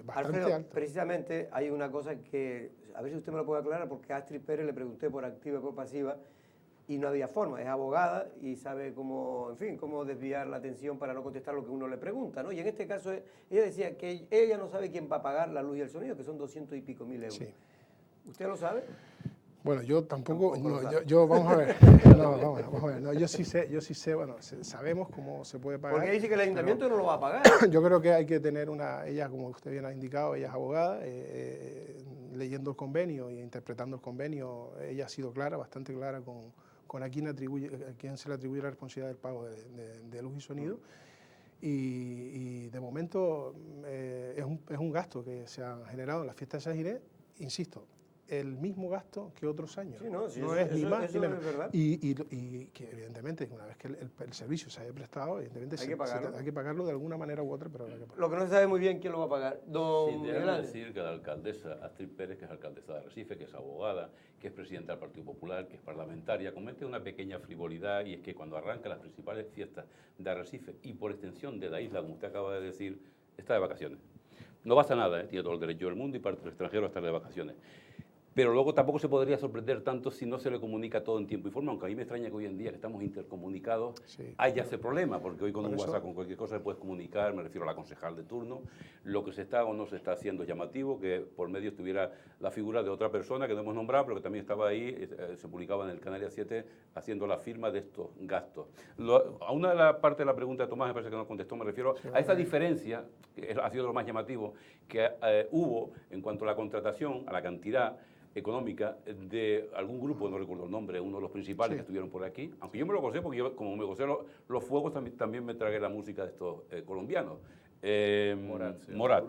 G: bastante
A: Alfredo,
G: altos.
A: Precisamente hay una cosa que, a ver si usted me lo puede aclarar, porque a Astrid Pérez le pregunté por activa y por pasiva y no había forma. Es abogada y sabe cómo, en fin, cómo desviar la atención para no contestar lo que uno le pregunta, ¿no? Y en este caso ella decía que ella no sabe quién va a pagar la luz y el sonido, que son 200 y pico mil euros.
G: Sí.
A: ¿Usted lo sabe?
G: Bueno, yo tampoco, vamos a ver, vamos a ver, no, yo sí sé, bueno, sabemos cómo se puede pagar.
A: Porque dice que el ayuntamiento no lo va a pagar.
G: Yo creo que hay que tener ella, como usted bien ha indicado, ella es abogada, leyendo el convenio e interpretando el convenio, ella ha sido clara, bastante clara con a quién se le atribuye la responsabilidad del pago de luz y sonido, y de momento es un gasto que se ha generado en la fiesta de San Ginés, insisto, el mismo gasto que otros años.
A: Sí, no, sí,
G: no
A: eso,
G: es ni más ni menos.
A: Es verdad.
G: Y que evidentemente, una vez que el servicio se haya prestado, evidentemente hay que pagarlo de alguna manera u otra, pero hay que pagarlo.
A: Lo que no se sabe muy bien quién lo va a pagar. Don
B: Sí,
A: Miguel
B: déjame
A: Ángel.
B: decir que la alcaldesa Astrid Pérez, que es alcaldesa de Arrecife, que es abogada, que es presidenta del Partido Popular, que es parlamentaria, comete una pequeña frivolidad, y es que cuando arranca las principales fiestas de Arrecife y por extensión de la isla, como usted acaba de decir, está de vacaciones. No pasa nada, tiene todo el derecho del mundo y parte del extranjero a estar de vacaciones. Pero luego tampoco se podría sorprender tanto si no se le comunica todo en tiempo y forma, aunque a mí me extraña que hoy en día que estamos intercomunicados haya ese problema, porque hoy con un WhatsApp, con cualquier cosa, le puedes comunicar, me refiero a la concejal de turno. Lo que se está o no se está haciendo es llamativo, que por medio estuviera la figura de otra persona que no hemos nombrado, pero que también estaba ahí, se publicaba en el Canarias 7, haciendo la firma de estos gastos. A una de las partes de la pregunta de Tomás, me parece que no contestó, me refiero a esa diferencia, que ha sido lo más llamativo, que hubo en cuanto a la contratación, a la cantidad, económica de algún grupo, no recuerdo el nombre, uno de los principales que estuvieron por aquí, aunque yo me lo gocé porque yo, como me gocé los fuegos, también me tragué la música de estos colombianos. Morat,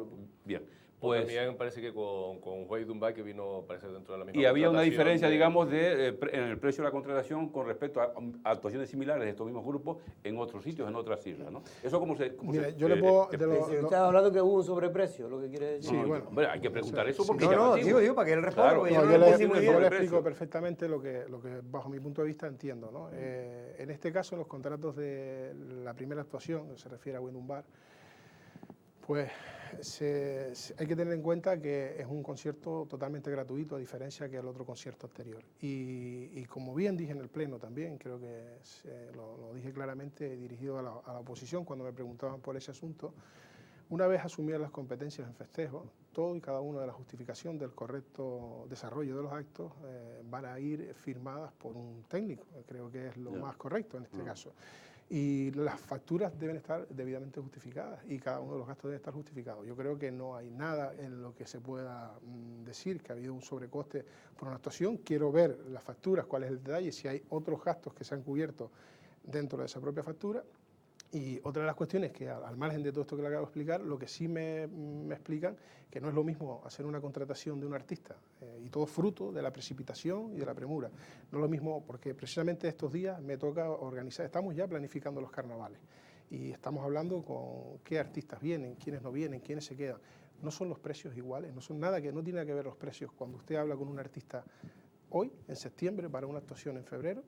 B: bien.
D: Pues también me parece que con Juez Dumbay, que vino, parece, dentro de la misma
B: Y había una diferencia,
D: de...
B: digamos, en el precio de la contratación con respecto a actuaciones similares de estos mismos grupos en otros sitios, en otras islas, ¿no? Eso como se...
G: Mira, yo le puedo...
A: Estaba hablando que hubo un sobreprecio, lo que quiere decir.
G: Sí, bueno.
B: Hombre, hay que preguntar eso porque
A: digo, para que él responda.
B: Claro,
A: porque
G: No,
A: yo
G: yo
A: no
G: le,
A: lo sé muy bien.
G: yo le explico perfectamente lo que bajo mi punto de vista entiendo, ¿no? En este caso, los contratos de la primera actuación, que se refiere a Wyndham Bar, pues hay que tener en cuenta que es un concierto totalmente gratuito, a diferencia que el otro concierto anterior. Y como bien dije en el Pleno también, creo que lo dije claramente dirigido a la oposición cuando me preguntaban por ese asunto, una vez asumidas las competencias en festejo, todo y cada una de la justificación del correcto desarrollo de los actos van a ir firmadas por un técnico, creo que es lo más correcto en este caso. Y las facturas deben estar debidamente justificadas y cada uno de los gastos debe estar justificado. Yo creo que no hay nada en lo que se pueda decir que ha habido un sobrecoste por una actuación. Quiero ver las facturas, cuál es el detalle, si hay otros gastos que se han cubierto dentro de esa propia factura. Y otra de las cuestiones que, al margen de todo esto que le acabo de explicar, lo que sí me explican, que no es lo mismo hacer una contratación de un artista, y todo fruto de la precipitación y de la premura. No es lo mismo, porque precisamente estos días me toca organizar, estamos ya planificando los carnavales, y estamos hablando con qué artistas vienen, quiénes no vienen, quiénes se quedan. No son los precios iguales, no son nada que no tiene que ver los precios cuando usted habla con un artista hoy, en septiembre, para una actuación en febrero,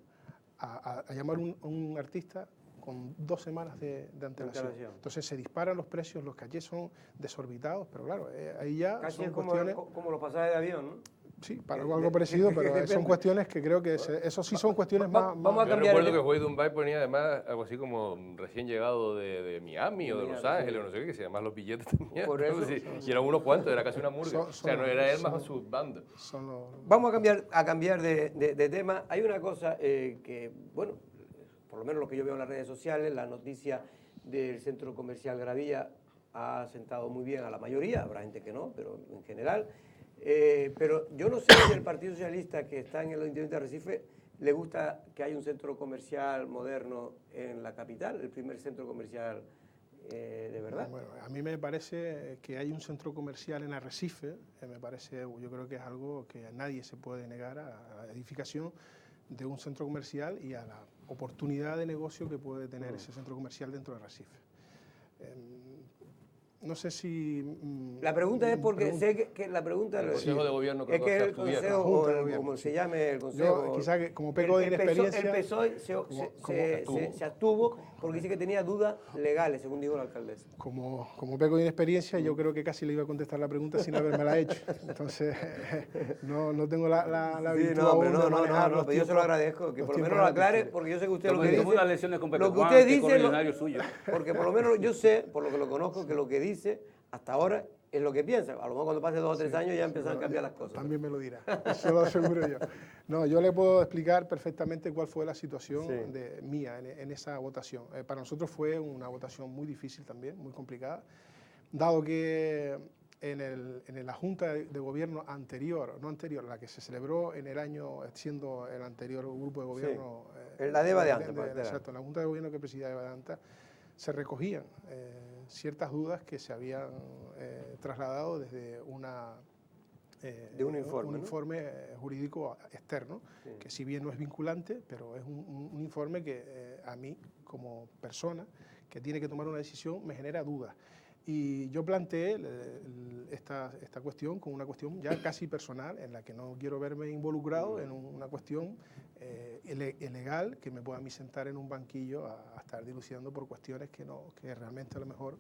G: a llamar a un artista con 2 semanas de antelación. Entonces se disparan los precios, los cachés son desorbitados, pero claro, ahí ya
A: casi
G: son
A: es como,
G: cuestiones...
A: como los pasajes de avión, ¿no?
G: Sí, para algo parecido, pero son cuestiones que creo que eso sí son cuestiones más...
A: Vamos a cambiar.
D: Yo recuerdo que Juez Dumbay ponía además algo así como recién llegado de Miami o de Los Ángeles, o no sé qué, que se llaman los billetes también.
A: Por eso.
D: Y eran unos cuantos, era casi una murga. O sea, no era él más su banda.
A: Vamos a cambiar de tema. Hay una cosa que, bueno, por lo menos lo que yo veo en las redes sociales, la noticia del centro comercial Gravilla ha sentado muy bien a la mayoría, habrá gente que no, pero en general. Pero yo no sé si al Partido Socialista, que está en el Ayuntamiento de Arrecife, le gusta que haya un centro comercial moderno en la capital, el primer centro comercial de verdad.
G: Bueno, a mí me parece que hay un centro comercial en Arrecife, yo creo que es algo que a nadie se puede negar, a la edificación de un centro comercial y a la oportunidad de negocio que puede tener ese centro comercial dentro de Arrecife. No sé si...
A: La pregunta es porque sé que la pregunta...
D: El Consejo de Gobierno creo
A: es que el Consejo, o como se llame el Consejo...
G: Yo, quizá que como peco de inexperiencia...
A: El PSOE se abstuvo porque dice que tenía dudas legales, según dijo la alcaldesa.
G: Como peco de inexperiencia, yo creo que casi le iba a contestar la pregunta sin habérmela hecho. Entonces, no tengo la virtud aún de manejar los
A: pero yo se lo agradezco, que por lo menos lo aclare, porque yo sé que usted lo que dice...
B: unas lecciones con Pepe
A: lo que
B: Juan,
A: usted
B: que
A: dice...
B: correligionario suyo.
A: Porque por lo menos yo sé, por lo que lo conozco, que lo que dice hasta ahora es lo que piensa. A lo mejor cuando pase 2 o 3 años ya empiezan a cambiar las cosas.
G: También me lo dirá, eso lo aseguro yo. No, yo le puedo explicar perfectamente cuál fue la situación mía en esa votación. Para nosotros fue una votación muy difícil también, muy complicada, dado que en la Junta de Gobierno anterior, la que se celebró en el año, siendo el anterior grupo de gobierno...
A: la de Eva de Anta.
G: Exacto, en la Junta de Gobierno que presidía Eva de Anta, se recogían ciertas dudas que se habían trasladado desde un informe jurídico externo, que si bien no es vinculante, pero es un informe que a mí, como persona que tiene que tomar una decisión, me genera dudas. Y yo planteé esta cuestión como una cuestión ya casi personal, en la que no quiero verme involucrado en una cuestión ilegal que me pueda a mí sentar en un banquillo a estar dilucidando por cuestiones que realmente a lo mejor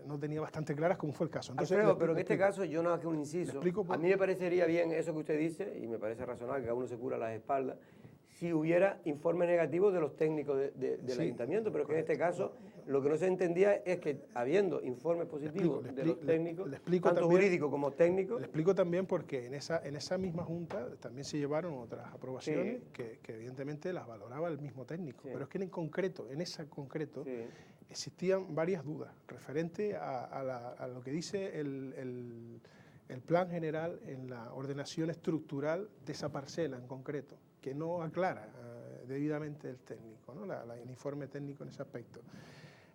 G: no tenía bastante claras, como fue el caso. Entonces,
A: Alfredo, pero en este caso yo no hago un inciso.
G: A
A: mí me parecería bien eso que usted dice, y me parece razonable que cada uno se cura las espaldas, si hubiera informes negativos de los técnicos del ayuntamiento, pero que en este caso lo que no se entendía es que habiendo informes positivos de los técnicos, tanto jurídicos como técnicos...
G: Le explico también porque en esa misma junta también se llevaron otras aprobaciones que evidentemente las valoraba el mismo técnico, pero es que en esa concreto existían varias dudas referente a lo que dice el plan general en la ordenación estructural de esa parcela en concreto, que no aclara debidamente el técnico, ¿no? El informe técnico en ese aspecto.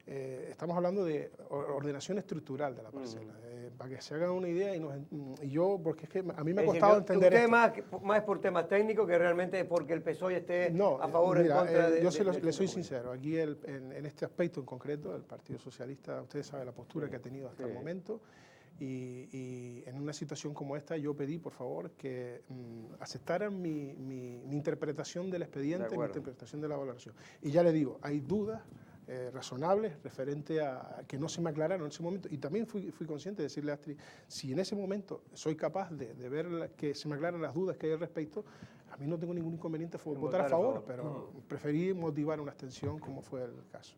G: Estamos hablando de ordenación estructural de la parcela, para que se hagan una idea y yo, porque es que a mí me ha costado entender esto.
A: Más por temas técnicos que realmente es porque el PSOE esté a favor o en
G: mira,
A: contra de...
G: Yo le soy sincero, aquí en este aspecto en concreto, el Partido Socialista, ustedes saben la postura que ha tenido hasta el momento, y en una situación como esta yo pedí, por favor, que aceptaran mi interpretación del expediente, mi interpretación de la valoración. Y ya le digo, hay dudas razonables referente a que no se me aclararon en ese momento, y también fui consciente de decirle a Astrid, si en ese momento soy capaz de ver que se me aclaran las dudas que hay al respecto, a mí no tengo ningún inconveniente votar a favor, pero preferí motivar una abstención como fue el caso.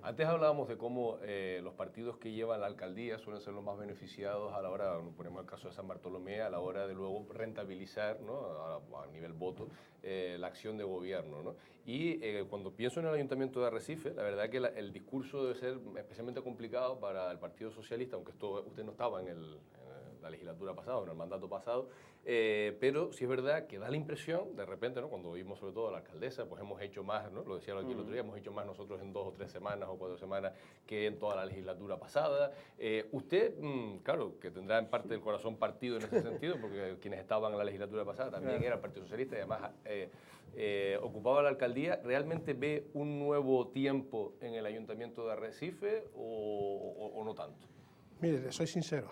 D: Antes hablábamos de cómo los partidos que llevan la alcaldía suelen ser los más beneficiados a la hora, ponemos el caso de San Bartolomé, a la hora de luego rentabilizar, ¿no? a nivel voto la acción de gobierno, ¿no? Y cuando pienso en el Ayuntamiento de Arrecife, la verdad que el discurso debe ser especialmente complicado para el Partido Socialista, aunque usted no estaba en la legislatura pasada, en el mandato pasado, pero sí es verdad que da la impresión, de repente, ¿no? Cuando vimos sobre todo a la alcaldesa, pues hemos hecho más, ¿no? Lo decía aquí el otro día, hemos hecho más nosotros en 2 o 3 semanas o 4 semanas que en toda la legislatura pasada. Usted, claro, que tendrá en parte el corazón partido en ese sentido, porque quienes estaban en la legislatura pasada también era el Partido Socialista y además ocupaba la alcaldía. ¿Realmente ve un nuevo tiempo en el Ayuntamiento de Arrecife o no tanto?
G: Mire, le soy sincero.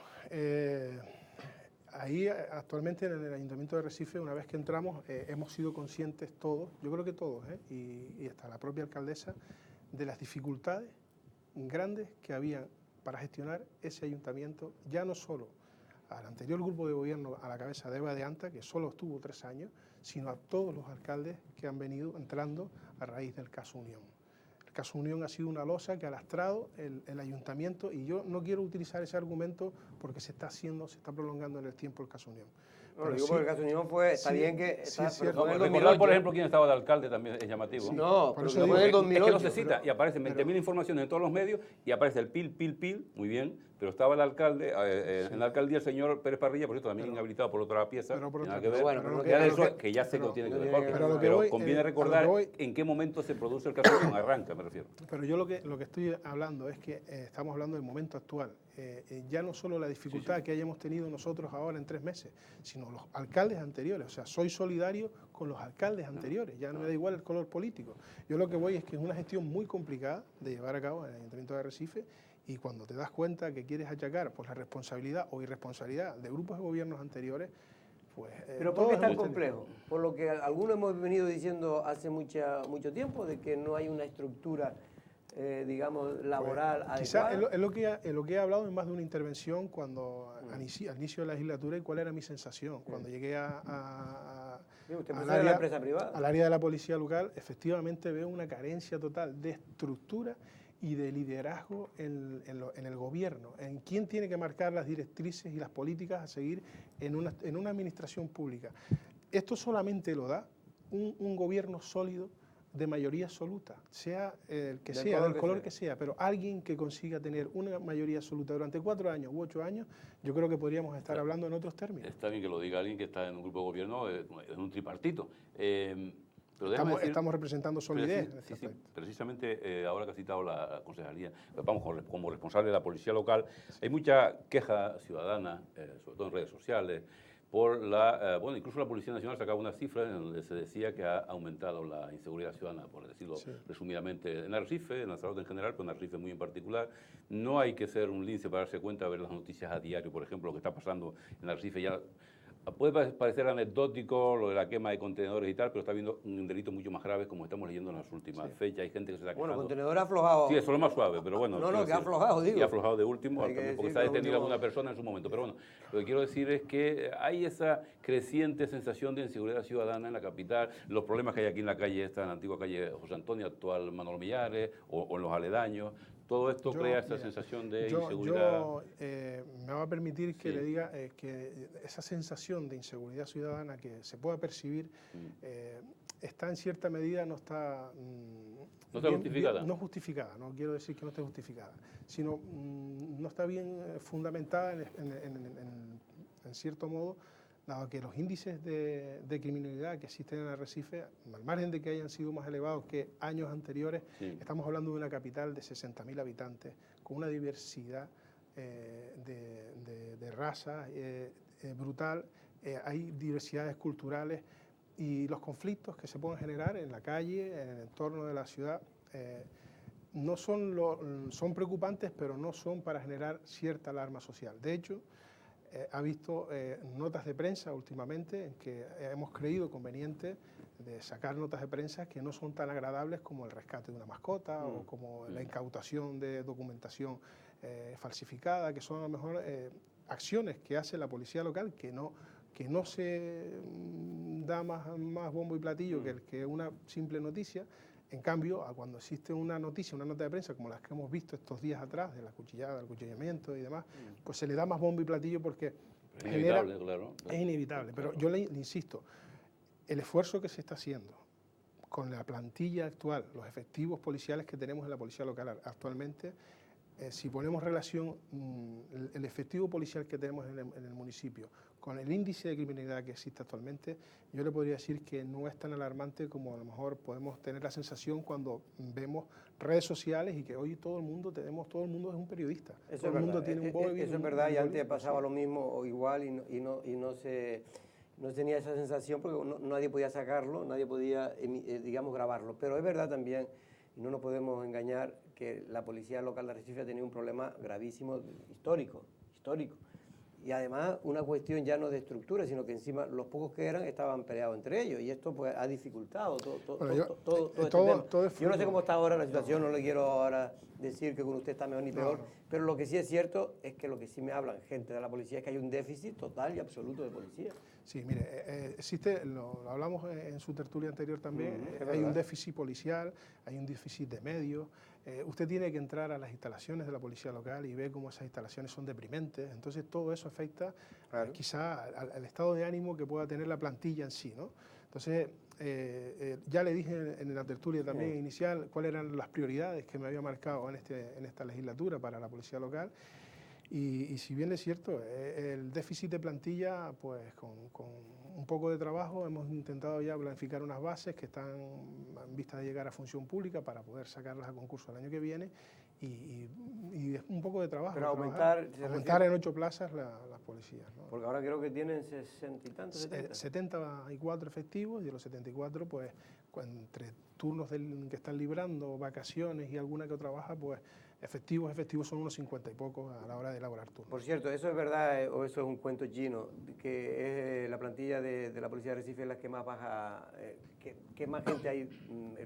G: Ahí actualmente en el Ayuntamiento de Arrecife, una vez que entramos, hemos sido conscientes todos, yo creo que todos, y hasta la propia alcaldesa, de las dificultades grandes que había para gestionar ese ayuntamiento, ya no solo al anterior grupo de gobierno a la cabeza de Eva de Anta, que solo estuvo 3 años, sino a todos los alcaldes que han venido entrando a raíz del caso Unión. El caso Unión ha sido una losa que ha lastrado el ayuntamiento, y yo no quiero utilizar ese argumento porque se está prolongando en el tiempo el caso Unión.
A: Bueno, digo, porque el caso Unión fue, está bien que...
G: Sí, es cierto.
B: Recordar, por ejemplo, quién estaba de alcalde también es llamativo.
G: Sí.
A: No,
G: Por
A: pero
G: eso
A: fue en el
G: digo,
A: 2008.
B: Es que no se cita, y aparecen 20.000 informaciones en todos los medios, y aparece el pil, muy bien, pero estaba el alcalde, en la alcaldía el señor Pérez Parrilla, por cierto, también inhabilitado por otra pieza, nada que ver, que ya sé que no tiene que ver, pero conviene recordar en qué momento se produce el caso Unión, arranca, me refiero.
G: Pero yo lo que estoy hablando es que estamos hablando del momento actual. Ya no solo la dificultad que hayamos tenido nosotros ahora en 3 meses, sino los alcaldes anteriores. O sea, soy solidario con los alcaldes anteriores, ya no me da igual el color político. Yo lo que voy es que es una gestión muy complicada de llevar a cabo en el Ayuntamiento de Arrecife, y cuando te das cuenta que quieres achacar por la responsabilidad o irresponsabilidad de grupos de gobiernos anteriores, pues...
A: ¿Pero por qué es tan complejo? Por lo que algunos hemos venido diciendo hace mucho tiempo, de que no hay una estructura digamos, laboral adecuada.
G: Quizás es lo que he hablado en más de una intervención cuando al inicio de la legislatura, y cuál era mi sensación. Cuando llegué al área de la policía local, efectivamente veo una carencia total de estructura y de liderazgo en el gobierno, en quién tiene que marcar las directrices y las políticas a seguir en una administración pública. Esto solamente lo da un gobierno sólido, de mayoría absoluta, sea el que sea, del color que sea, pero alguien que consiga tener una mayoría absoluta durante 4 años u 8 años, yo creo que podríamos estar hablando en otros términos.
B: Está bien que lo diga alguien que está en un grupo de gobierno, en un tripartito. Pero
G: estamos representando solidez.
B: Sí, precisamente ahora que ha citado la concejalía, vamos, como responsable de la policía local, hay mucha queja ciudadana, sobre todo en redes sociales, por bueno, incluso la Policía Nacional sacaba una cifra en donde se decía que ha aumentado la inseguridad ciudadana, por decirlo resumidamente, en Arrecife, en Lanzarote en general, pero en Arrecife muy en particular. No hay que ser un lince para darse cuenta, ver las noticias a diario, por ejemplo, lo que está pasando en Arrecife. Ya puede parecer anecdótico lo de la quema de contenedores y tal, pero está habiendo un delito mucho más grave, como estamos leyendo en las últimas fechas. Hay gente que se está quejando.
A: Bueno, contenedor aflojado.
B: Sí, eso es lo más suave, pero bueno.
A: No, que ha aflojado, digo.
B: Y ha aflojado de último, porque está detenido alguna persona en su momento. Pero bueno, lo que quiero decir es que hay esa creciente sensación de inseguridad ciudadana en la capital, los problemas que hay aquí en la calle, en la antigua calle José Antonio, actual Manolo Millares, o en los aledaños. Todo esto crea esa sensación de inseguridad.
G: Me va a permitir que le diga que esa sensación de inseguridad ciudadana que se pueda percibir está en cierta medida, no está...
B: ¿No está justificada?
G: No justificada, no quiero decir que no esté justificada, sino no está bien fundamentada en cierto modo, dado que los índices de criminalidad que existen en Arrecife, al margen de que hayan sido más elevados que años anteriores, estamos hablando de una capital de 60.000 habitantes, con una diversidad de razas brutal, hay diversidades culturales y los conflictos que se pueden generar en la calle, en el entorno de la ciudad, no son preocupantes, pero no son para generar cierta alarma social. De hecho, ha visto notas de prensa últimamente en que hemos creído conveniente de sacar notas de prensa que no son tan agradables como el rescate de una mascota o como la incautación de documentación falsificada, que son a lo mejor acciones que hace la policía local que no se da más bombo y platillo que una simple noticia. En cambio, cuando existe una noticia, una nota de prensa, como las que hemos visto estos días atrás, de la cuchillada, el acuchillamiento y demás, pues se le da más bombo y platillo porque
B: es inevitable, claro.
G: Es inevitable, pero yo le insisto, el esfuerzo que se está haciendo con la plantilla actual, los efectivos policiales que tenemos en la policía local actualmente, si ponemos relación el efectivo policial que tenemos en el municipio con el índice de criminalidad que existe actualmente, yo le podría decir que no es tan alarmante como a lo mejor podemos tener la sensación cuando vemos redes sociales y que hoy todo el mundo es un periodista.
A: Eso
G: todo el mundo tiene un bóvil.
A: Eso es verdad, y antes pasaba lo mismo o igual y no se tenía esa sensación porque nadie podía sacarlo, nadie podía, digamos, grabarlo. Pero es verdad también, y no nos podemos engañar, que la policía local de Arrecife ha tenido un problema gravísimo histórico. Y además una cuestión ya no de estructura, sino que encima los pocos que eran estaban peleados entre ellos y esto pues ha dificultado todo este tema. Yo no sé cómo está ahora la situación, no le quiero ahora decir que con usted está mejor ni peor, pero lo que sí es cierto es que lo que sí me hablan gente de la policía es que hay un déficit total y absoluto de policía.
G: Sí, mire, existe, lo hablamos en su tertulia anterior también, hay un déficit policial, hay un déficit de medios. Usted tiene que entrar a las instalaciones de la policía local y ver cómo esas instalaciones son deprimentes. Entonces todo eso afecta quizá al estado de ánimo que pueda tener la plantilla en sí, ¿no? Entonces, ya le dije en la tertulia también inicial cuáles eran las prioridades que me había marcado en esta legislatura para la policía local. Y si bien es cierto, el déficit de plantilla, pues con un poco de trabajo hemos intentado ya planificar unas bases que están en vista de llegar a función pública para poder sacarlas a concurso el año que viene y un poco de trabajo.
A: Pero aumentar
G: en 8 plazas las policías, ¿no?
A: Porque ahora creo que tienen 60 y tantos.
G: 74 efectivos y de los 74, pues entre turnos que están librando, vacaciones y alguna que otra baja, pues efectivos son unos 50 y pocos a la hora de elaborar turnos.
A: Por cierto, ¿eso es verdad o eso es un cuento chino? Que es la plantilla de la policía de Recife es la que más baja, que más gente hay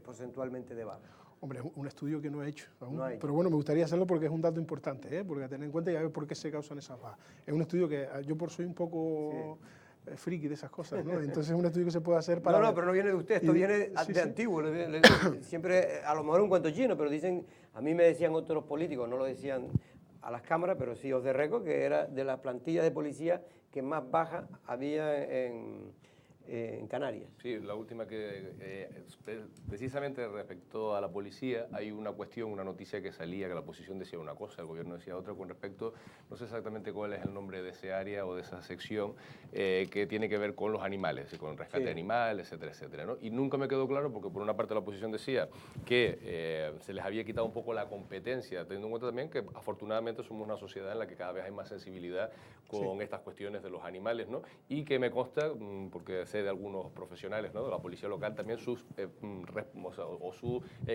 A: porcentualmente de baja.
G: Hombre, es un estudio que no he hecho aún,
A: No ha hecho.
G: Pero bueno, me gustaría hacerlo porque es un dato importante, porque a tener en cuenta y a ver por qué se causan esas bajas. Es un estudio que yo soy un poco friki de esas cosas, ¿no? Entonces es un estudio que se puede hacer para...
A: No, pero no viene de usted, esto viene de antiguo. Siempre, a lo mejor un cuento chino, pero dicen, a mí me decían otros políticos, no lo decían a las cámaras, pero sí os de récord, que era de las plantillas de policía que más baja había en Canarias.
D: Sí, la última que precisamente respecto a la policía hay una cuestión, una noticia que salía que la oposición decía una cosa, el gobierno decía otra con respecto, no sé exactamente cuál es el nombre de ese área o de esa sección que tiene que ver con los animales, con el rescate de animales, etcétera, etcétera, ¿no? Y nunca me quedó claro porque por una parte la oposición decía que se les había quitado un poco la competencia, teniendo en cuenta también que afortunadamente somos una sociedad en la que cada vez hay más sensibilidad con estas cuestiones de los animales, ¿no? Y que me consta, porque sé de algunos profesionales, ¿no?, de la policía local también su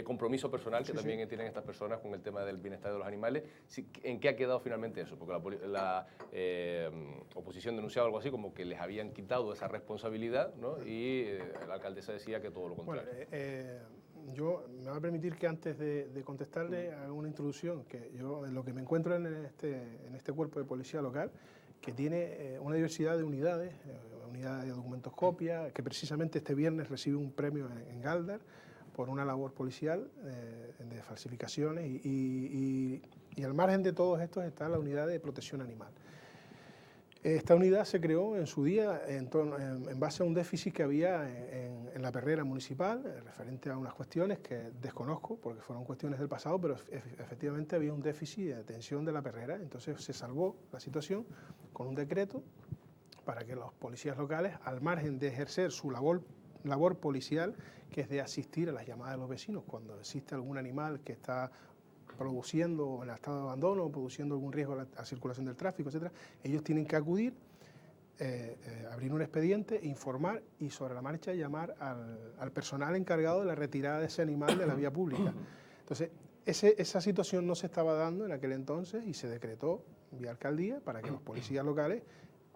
D: compromiso personal que también tienen estas personas con el tema del bienestar de los animales. ¿En qué ha quedado finalmente eso? Porque la oposición denunciaba algo así como que les habían quitado esa responsabilidad, ¿no? Y la alcaldesa decía que todo lo contrario.
G: Bueno, yo me va a permitir que antes de contestarle haga una introducción, que yo en lo que me encuentro en este cuerpo de policía local, que tiene una diversidad de unidades, unidad de documentoscopia, que precisamente este viernes recibe un premio en Galdar por una labor policial de falsificaciones y al margen de todos estos está la unidad de protección animal. Esta unidad se creó en su día en base a un déficit que había en la perrera municipal, referente a unas cuestiones que desconozco, porque fueron cuestiones del pasado, pero efectivamente había un déficit de atención de la perrera. Entonces se salvó la situación con un decreto para que los policías locales, al margen de ejercer su labor policial, que es de asistir a las llamadas de los vecinos, cuando existe algún animal que está produciendo en estado de abandono, produciendo algún riesgo a la circulación del tráfico, etcétera, ellos tienen que acudir, abrir un expediente, informar y sobre la marcha llamar al personal encargado de la retirada de ese animal de la vía pública. Entonces, esa situación no se estaba dando en aquel entonces y se decretó vía alcaldía para que los policías locales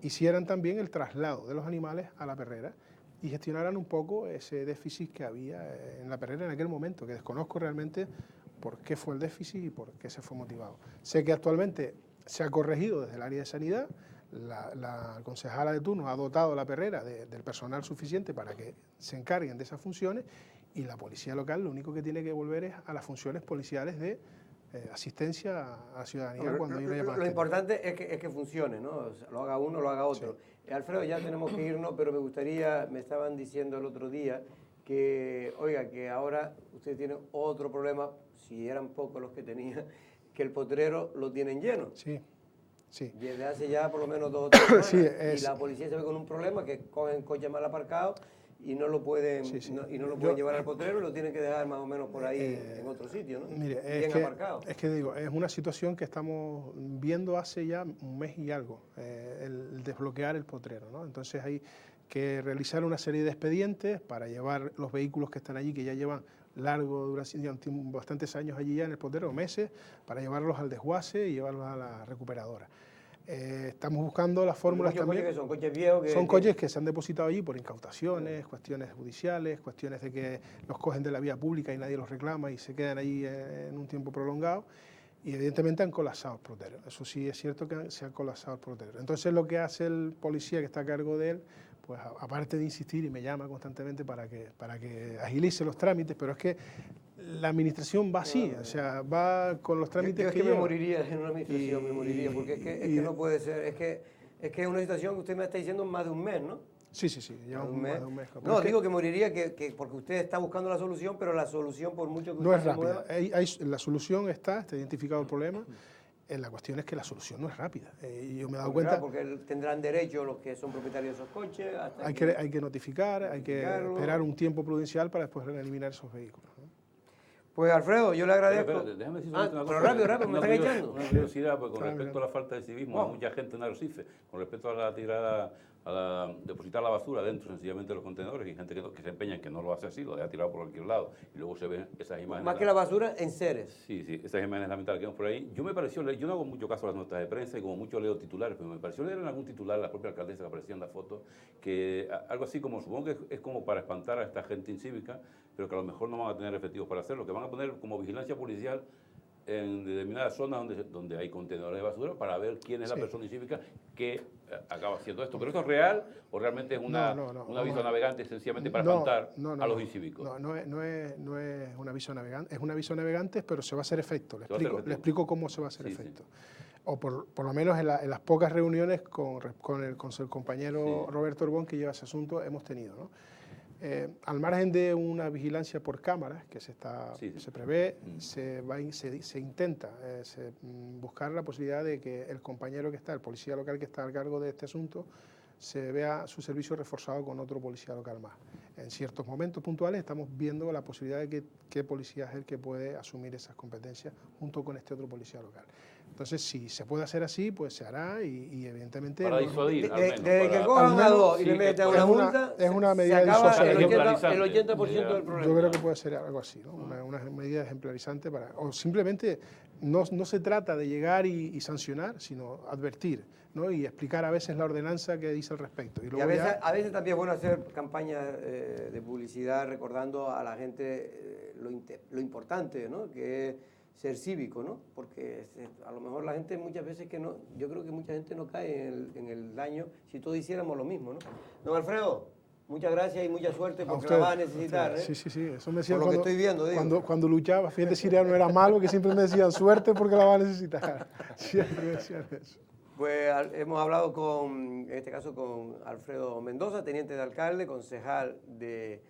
G: hicieran también el traslado de los animales a la perrera y gestionaran un poco ese déficit que había en la perrera en aquel momento, que desconozco realmente por qué fue el déficit y por qué se fue motivado. Sé que actualmente se ha corregido desde el área de sanidad, la concejala de turno ha dotado a la perrera del personal suficiente para que se encarguen de esas funciones y la policía local lo único que tiene que volver es a las funciones policiales de asistencia a la ciudadanía cuando hay una llamada.
A: Lo importante es que funcione, ¿no? O sea, lo haga uno, lo haga otro. Sí. Alfredo, ya tenemos que irnos, pero me gustaría, me estaban diciendo el otro día que, oiga, que ahora usted tiene otro problema, si eran pocos los que tenía, que el potrero lo tienen lleno.
G: Sí. Sí.
A: Desde hace ya por lo menos 2 o 3 semanas.
G: Sí,
A: y la policía se ve con un problema que cogen coches mal aparcados y no lo pueden, llevar al potrero y lo tienen que dejar más o menos por ahí en otro sitio, ¿no?
G: Mire,
A: bien aparcado.
G: Es que digo, es una situación que estamos viendo hace ya un mes y algo, el desbloquear el potrero, ¿no? Entonces hay que realizar una serie de expedientes para llevar los vehículos que están allí, que ya llevan largo duración, bastantes años allí ya en el potrero, meses, para llevarlos al desguace y llevarlos a la recuperadora. Estamos buscando las fórmulas también.
A: Coches que son coches viejos.
G: Son coches que se han depositado allí por incautaciones, cuestiones judiciales, cuestiones de que los cogen de la vía pública y nadie los reclama y se quedan allí en un tiempo prolongado. Y evidentemente han colapsado el potrero. Eso sí es cierto que se ha colapsado el potrero. Entonces lo que hace el policía que está a cargo de él, pues aparte de insistir y me llama constantemente para que agilice los trámites, pero es que la administración va así, o sea, va con los trámites
A: yo me moriría en una administración, me moriría, porque es que no puede ser, es que es una situación que usted me está diciendo más de un mes, ¿no?
G: Sí, llevamos más de un mes.
A: No, digo que moriría porque usted está buscando la solución, pero la solución por mucho que
G: no
A: usted
G: es rápida. La solución está identificado el problema. La cuestión es que la solución no es rápida. Yo me he dado cuenta...
A: Porque tendrán derecho los que son propietarios de esos coches.
G: Hay que notificar, hay que esperar un tiempo prudencial para después eliminar esos vehículos, ¿no?
A: Pues Alfredo, yo le agradezco.
B: Pero déjame decir una cosa.
A: Pero rápido, me están echando.
B: Una curiosidad, pues, con respecto a la falta de civismo, hay mucha gente en Arrecife, con respecto a la tirada, depositar la basura dentro sencillamente de los contenedores, y gente que se empeña en que no lo hace así, lo deja tirado por cualquier lado, y luego se ven esas imágenes.
A: Más que la basura, en seres.
B: Sí, esas imágenes lamentables que vemos por ahí. Yo no hago mucho caso a las notas de prensa y como mucho leo titulares, pero me pareció leer en algún titular, la propia alcaldesa que aparecía en la foto, que algo así como, supongo que es como para espantar a esta gente incívica, pero que a lo mejor no van a tener efectivos para hacerlo, que van a poner como vigilancia policial en determinadas zonas donde hay contenedores de basura para ver quién es la persona incívica que acaba haciendo esto. ¿Pero esto es real o realmente es un aviso a navegantes sencillamente para espantar a los incívicos?
G: No es un aviso a navegantes, es un aviso a navegantes, pero se va a hacer efecto. Le explico cómo se va a hacer efecto. O por lo menos en las pocas reuniones con el compañero Roberto Orbón que lleva ese asunto hemos tenido, ¿no? Al margen de una vigilancia por cámaras que se prevé, se intenta buscar la posibilidad de que el compañero que está, el policía local que está al cargo de este asunto, se vea su servicio reforzado con otro policía local más. En ciertos momentos puntuales estamos viendo la posibilidad de que qué policía es el que puede asumir esas competencias junto con este otro policía local. Entonces, si se puede hacer así, pues se hará y evidentemente...
B: Para disuadir, al menos.
A: Desde que cojan a dos y le meten una multa,
G: es una medida
A: se acaba
G: disuasoria.
A: el 80% del problema.
G: Yo creo que puede ser algo así, ¿no? Una medida ejemplarizante o simplemente no se trata de llegar y sancionar, sino advertir, ¿no? Y explicar a veces la ordenanza que dice al respecto.
A: Y a veces también es bueno hacer campañas de publicidad recordando a la gente lo importante, ¿no? Que es ser cívico, ¿no? Porque a lo mejor la gente muchas veces yo creo que mucha gente no cae en el daño si todos hiciéramos lo mismo, ¿no? Don Alfredo, muchas gracias y mucha suerte porque la vas a necesitar, ¿eh?
G: Sí, eso me decían
A: por lo que estoy viendo,
G: cuando luchaba, fíjate, Siria no era malo, que siempre me decían suerte porque la vas a necesitar. Siempre me decían eso.
A: Pues hemos hablado en este caso con Alfredo Mendoza, teniente de alcalde, concejal de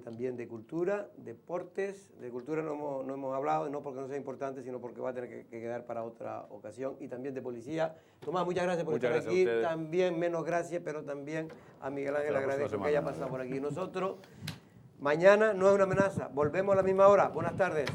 A: también de cultura, deportes. De cultura no hemos hablado, no porque no sea importante, sino porque va a tener que quedar para otra ocasión. Y también de policía. Tomás, muchas gracias por estar aquí. También menos gracias, pero también a Miguel Ángel agradezco que haya pasado por aquí. Nosotros, mañana no es una amenaza. Volvemos a la misma hora. Buenas tardes.